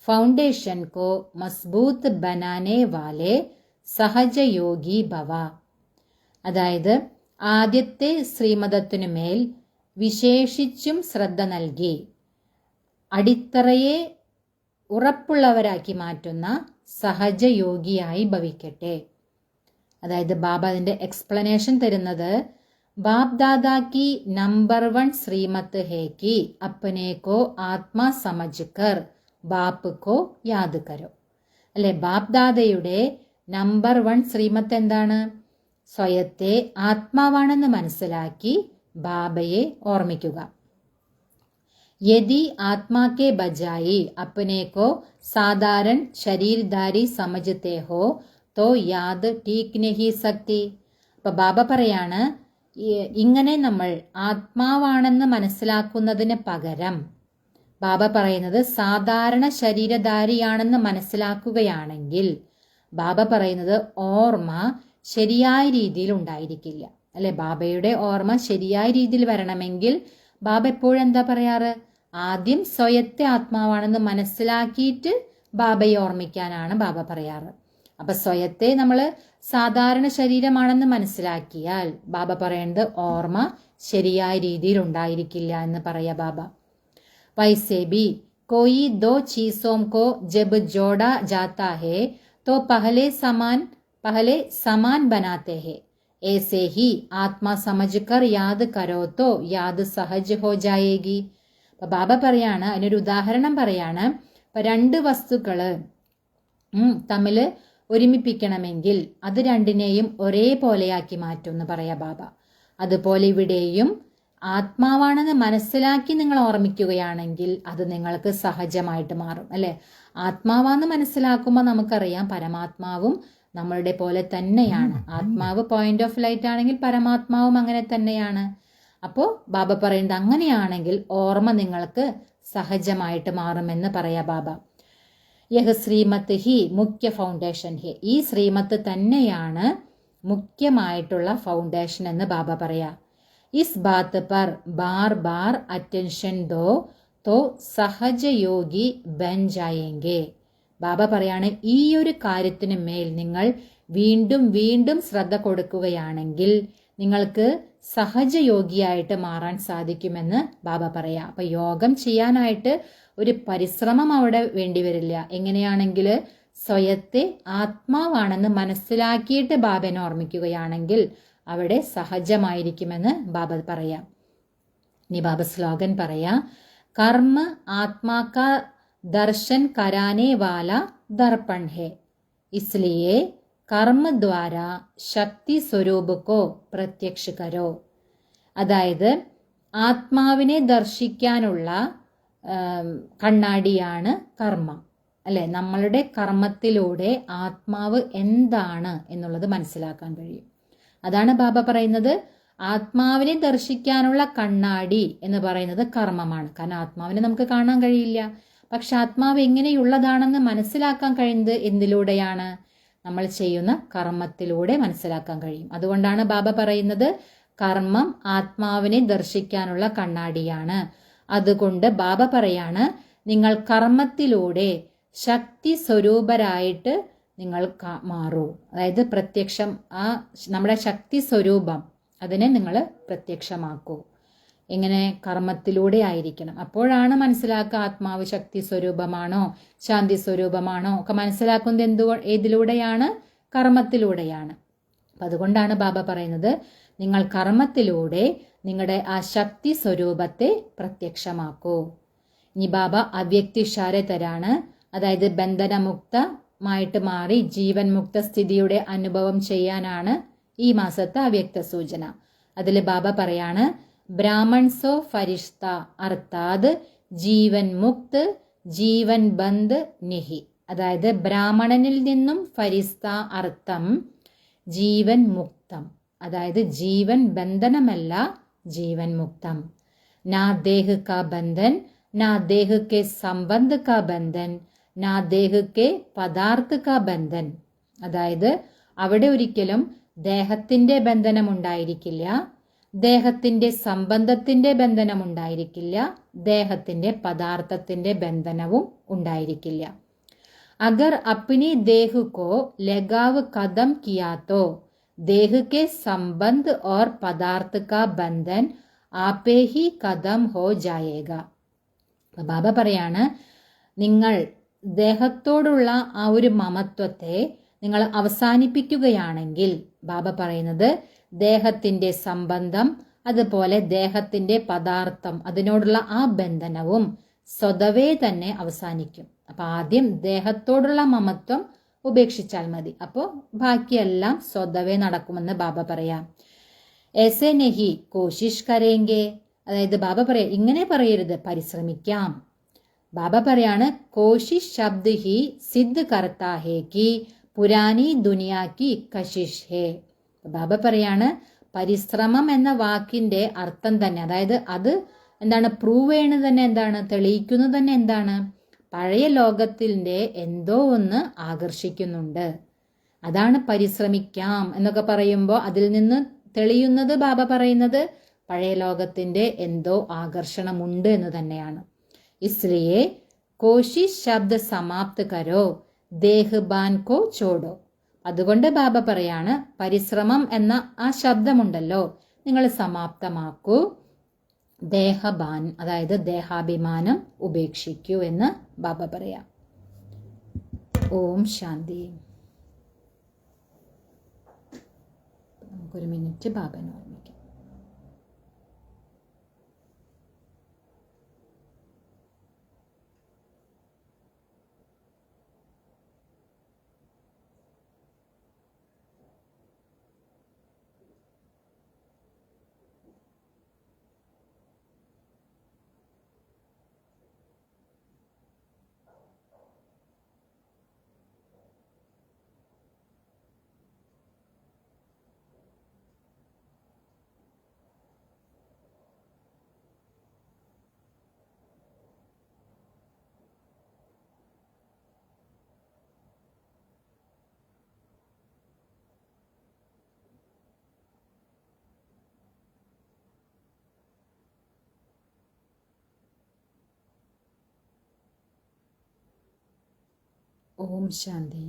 ഫൗണ്ടേഷൻ കോ മസ്ബൂത്ത് ബനാനെ വാലെ സഹജയോഗി ഭവ. അതായത് ആദ്യത്തെ ശ്രീമതത്തിനുമേൽ വിശേഷിച്ചും ശ്രദ്ധ നൽകി അടിത്തറയെ ഉറപ്പുള്ളവരാക്കി മാറ്റുന്ന സഹജയോഗിയായി ഭവിക്കട്ടെ. അതായത് ബാബ അതിന്റെ എക്സ്പ്ലനേഷൻ തരുന്നത്, ബാപ് ദാദാ की नंबर 1 ശ്രീമത്ത് है कि अपने को आत्मा समझकर बाप को याद करो. അല്ലെ, ബാപ്ദാദയുടെ നമ്പർ 1 ശ്രീമത്ത് എന്താണ്? സ്വയത്തെ ആത്മാവാണെന്ന് മനസ്സിലാക്കി ബാബയെ ഓർമ്മിക്കുക. യദി ആത്മാ കെ ബജായി അപ്നെ കോ സാധാരൺ ശരീരധാരി സമജ്തേ ഹോ തോ യാദ് ടീക് നഹി സക്തി. അപ്പൊ ബാബ പറയാണ്, ഇങ്ങനെ നമ്മൾ ആത്മാവാണെന്ന് മനസ്സിലാക്കുന്നതിന് പകരം ബാബ പറയുന്നത് സാധാരണ ശരീരധാരിയാണെന്ന് മനസ്സിലാക്കുകയാണെങ്കിൽ ബാബ പറയുന്നത് ഓർമ്മ ശരിയായ രീതിയിൽ ഉണ്ടായിരിക്കില്ല. അല്ലെ, ബാബയുടെ ഓർമ്മ ശരിയായ രീതിയിൽ വരണമെങ്കിൽ ബാബ എപ്പോഴും എന്താ പറയാറ്? ആദ്യം സ്വയത്തെ ആത്മാവാണെന്ന് മനസ്സിലാക്കിയിട്ട് ബാബയെ ഓർമ്മിക്കാനാണ് ബാബ പറയാറ്. അപ്പൊ സ്വയത്തെ നമ്മൾ സാധാരണ ശരീരമാണെന്ന് മനസ്സിലാക്കിയാൽ ബാബ പറയേണ്ടത് ഓർമ്മ ശരിയായ രീതിയിൽ ഉണ്ടായിരിക്കില്ല എന്ന് പറയാ ബാബ. वैसे भी कोई दो चीजों को जब जोड़ा जाता है तो पहले समान बनाते हैं. ऐसे ही आत्मा समझकर याद करो तो याद सहज हो जाएगी. അപ്പൊ ബാബ പറയാണ്, അതിനൊരു ഉദാഹരണം പറയാണ്. ഇപ്പൊ 2 വസ്തുക്കള് തമ്മിൽ ഒരുമിപ്പിക്കണമെങ്കിൽ അത് രണ്ടിനെയും ഒരേപോലെയാക്കി മാറ്റും എന്ന് പറയാ ബാബ. അതുപോലെ ഇവിടെയും ആത്മാവാണെന്ന് മനസ്സിലാക്കി നിങ്ങൾ ഓർമ്മിക്കുകയാണെങ്കിൽ അത് നിങ്ങൾക്ക് സഹജമായിട്ട് മാറും. അല്ലെ, ആത്മാവാന്ന് മനസ്സിലാക്കുമ്പോൾ നമുക്കറിയാം പരമാത്മാവും നമ്മളുടെ പോലെ തന്നെയാണ്. ആത്മാവ് പോയിന്റ് ഓഫ് ലൈറ്റ് ആണെങ്കിൽ പരമാത്മാവും അങ്ങനെ തന്നെയാണ്. അപ്പോൾ ബാബ പറയുന്നത് അങ്ങനെയാണെങ്കിൽ ഓർമ്മ നിങ്ങൾക്ക് സഹജമായിട്ട് മാറുമെന്ന് പറയാ ബാബ. യഹ് ശ്രീമത്ത് ഹി മുഖ്യ ഫൗണ്ടേഷൻ ഹി. ഈ ശ്രീമത്ത് തന്നെയാണ് മുഖ്യമായിട്ടുള്ള ഫൗണ്ടേഷൻ എന്ന് ബാബ പറയാ. ഇസ് ബാത്ത് പർ ബാർ ബാർ അറ്റൻഷൻ ദോ തോ സഹജ യോഗി ബൻ ജായേംഗെ. ബാബ പറയാണ്, ഈ ഒരു കാര്യത്തിന് മേൽ നിങ്ങൾ വീണ്ടും വീണ്ടും ശ്രദ്ധ കൊടുക്കുകയാണെങ്കിൽ നിങ്ങൾക്ക് സഹജയോഗിയായിട്ട് മാറാൻ സാധിക്കുമെന്ന് ബാബ പറയാ. അപ്പൊ യോഗം ചെയ്യാനായിട്ട് ഒരു പരിശ്രമം അവിടെ വേണ്ടിവരില്ല. എങ്ങനെയാണെങ്കിൽ സ്വയത്തെ ആത്മാവാണെന്ന് മനസ്സിലാക്കിയിട്ട് ബാബനെ ഓർമ്മിക്കുകയാണെങ്കിൽ അവിടെ സഹജമായിരിക്കുമെന്ന് ബാബ പറയാം. ഇനി ബാബ സ്ലോഗൻ പറയാ, കർമ്മ ആത്മാക്ക ദർശൻ കരാനെ വാല ദർപ്പൺ ഹെ, ഇസ്ലിയെ കർമ്മ ദ്വാര ശക്തി സ്വരൂപ് കോ പ്രത്യക്ഷ കരോ. അതായത് ആത്മാവിനെ ദർശിക്കാനുള്ള കണ്ണാടിയാണ് കർമ്മം. അല്ലെ, നമ്മളുടെ കർമ്മത്തിലൂടെ ആത്മാവ് എന്താണ് എന്നുള്ളത് മനസ്സിലാക്കാൻ കഴിയും. അതാണ് ബാബ പറയുന്നത്, ആത്മാവിനെ ദർശിക്കാനുള്ള കണ്ണാടി എന്ന് പറയുന്നത് കർമ്മമാണ്. കാരണം ആത്മാവിനെ നമുക്ക് കാണാൻ കഴിയില്ല. പക്ഷെ ആത്മാവ് എങ്ങനെയുള്ളതാണെന്ന് മനസ്സിലാക്കാൻ കഴിയുന്നത് എന്തിലൂടെയാണ്? നമ്മൾ ചെയ്യുന്ന കർമ്മത്തിലൂടെ മനസ്സിലാക്കാൻ കഴിയും. അതുകൊണ്ടാണ് ബാബ പറയുന്നത് കർമ്മം ആത്മാവിനെ ദർശിക്കാനുള്ള കണ്ണാടിയാണ്. അതുകൊണ്ട് ബാബ പറയാണ്, നിങ്ങൾ കർമ്മത്തിലൂടെ ശക്തി സ്വരൂപരായിട്ട് നിങ്ങൾ മാറൂ. അതായത് പ്രത്യക്ഷം, ആ നമ്മുടെ ശക്തി സ്വരൂപം അതിനെ നിങ്ങൾ പ്രത്യക്ഷമാക്കൂ. എങ്ങനെ? കർമ്മത്തിലൂടെ ആയിരിക്കണം. അപ്പോഴാണ് മനസ്സിലാക്കുക ആത്മാവ് ശക്തി സ്വരൂപമാണോ ശാന്തി സ്വരൂപമാണോ ഒക്കെ മനസ്സിലാക്കുന്നത് ഏതിലൂടെയാണ്? കർമ്മത്തിലൂടെയാണ്. അപ്പം അതുകൊണ്ടാണ് ബാബ പറയുന്നത് നിങ്ങൾ കർമ്മത്തിലൂടെ നിങ്ങളുടെ ആ ശക്തി സ്വരൂപത്തെ പ്രത്യക്ഷമാക്കൂ. ഇനി ബാബ അവ്യക്തി ഇഷാര തരാണ്. അതായത് ബന്ധനമുക്തമായിട്ട് മാറി ജീവൻ മുക്ത സ്ഥിതിയുടെ അനുഭവം ചെയ്യാനാണ് ഈ മാസത്തെ അവ്യക്ത സൂചന. അതിൽ ബാബ പറയാണ്, ബ്രാഹ്മൺ സോ ഫരിഷ്ത അർത്ഥാത് ജീവൻ മുക്ത് ജീവൻ ബന്ദ് നിഹി. അതായത് ബ്രാഹ്മണനിൽ നിന്നും ഫരിസ്ത അർത്ഥം ജീവൻ മുക്തം. അതായത് ജീവൻ ബന്ധനമല്ല, ജീവൻ മുക്തം. നാ ദേഹ് കാ ബന്ധൻ, നാ ദേഹ് കെ സംബന്ധ് കാ ബന്ധൻ, നാ ദേഹ് കെ പദാർത്ഥ കാ ബന്ധൻ. അതായത് അവിടെ ഒരിക്കലും ദേഹത്തിന്റെ ബന്ധനം ഉണ്ടായിരിക്കില്ല, ദേഹത്തിന്റെ സംബന്ധത്തിന്റെ ബന്ധനം ഉണ്ടായിരിക്കില്ല, ദേഹത്തിന്റെ പദാർത്ഥത്തിന്റെ ബന്ധനവും ഉണ്ടായിരിക്കില്ല. അഗർ അപ്നി ദേഹ് കോ ലഗാവ് കദം കിയാ തോ ദേഹ് കെ സംബന്ധ് ഓർ പദാർത്ഥ കാ ബന്ധൻ ആപേ ഹി കദം ഹോ ജായേഗ. ബാബ പറയാണ്, നിങ്ങൾ ദേഹത്തോടുള്ള ആ ഒരു മമത്വത്തെ നിങ്ങൾ അവസാനിപ്പിക്കുകയാണെങ്കിൽ, ബാബ പറയുന്നത് ദേഹത്തിന്റെ സംബന്ധം അതുപോലെ ദേഹത്തിന്റെ പദാർത്ഥം അതിനോടുള്ള ആ ബന്ധനവും സ്വതവേ തന്നെ അവസാനിക്കും. അപ്പം ആദ്യം ദേഹത്തോടുള്ള മമത്വം ഉപേക്ഷിച്ചാൽ മതി. അപ്പോൾ ബാക്കിയെല്ലാം സ്വതവേ നടക്കുമെന്ന് ബാബ പറയാം. എസെ നെഹി കോശിഷ് കരേങ്കെ, അതായത് ബാബ പറയാം ഇങ്ങനെ പറയരുത്, പരിശ്രമിക്കാം. ബാബ പറയാണ് കോശിഷ് ശബ്ദ് ഹി സിദ്ധ് കർത്താ ഹേ കി പുരാനി ദുനിയാ കി കശിഷ് ഹേ. ബാബ പറയാണ് പരിശ്രമം എന്ന വാക്കിന്റെ അർത്ഥം തന്നെ, അതായത് അത് എന്താണ്, പ്രൂവ് ചെയ്യുന്നത് തന്നെ എന്താണ്, തെളിയിക്കുന്നത് തന്നെ എന്താണ്, പഴയ ലോകത്തിന്റെ എന്തോ ഒന്ന് ആകർഷിക്കുന്നുണ്ട്. അതാണ് പരിശ്രമിക്കാം എന്നൊക്കെ പറയുമ്പോൾ അതിൽ നിന്ന് തെളിയുന്നത് ബാബ പറയുന്നത് പഴയ ലോകത്തിന്റെ എന്തോ ആകർഷണമുണ്ട് എന്ന് തന്നെയാണ്. ഇസ്ലിയെ കോശിഷ് ശബ്ദ സമാപ്ത് കരോ ദേഹ്ബാൻ കോ ചോടോ. അതുകൊണ്ട് ബാബ പറയാണ് പരിശ്രമം എന്ന ആ ശബ്ദമുണ്ടല്ലോ നിങ്ങൾ സമാപ്തമാക്കൂ, ദേഹബാൻ അതായത് ദേഹാഭിമാനം ഉപേക്ഷിക്കൂ എന്ന് ബാബ പറയാം. ഓം ശാന്തി. നമുക്കൊരു മിനിറ്റ് ബാബനെ ഓർമ്മിക്കാം. ഓം ശാന്തി.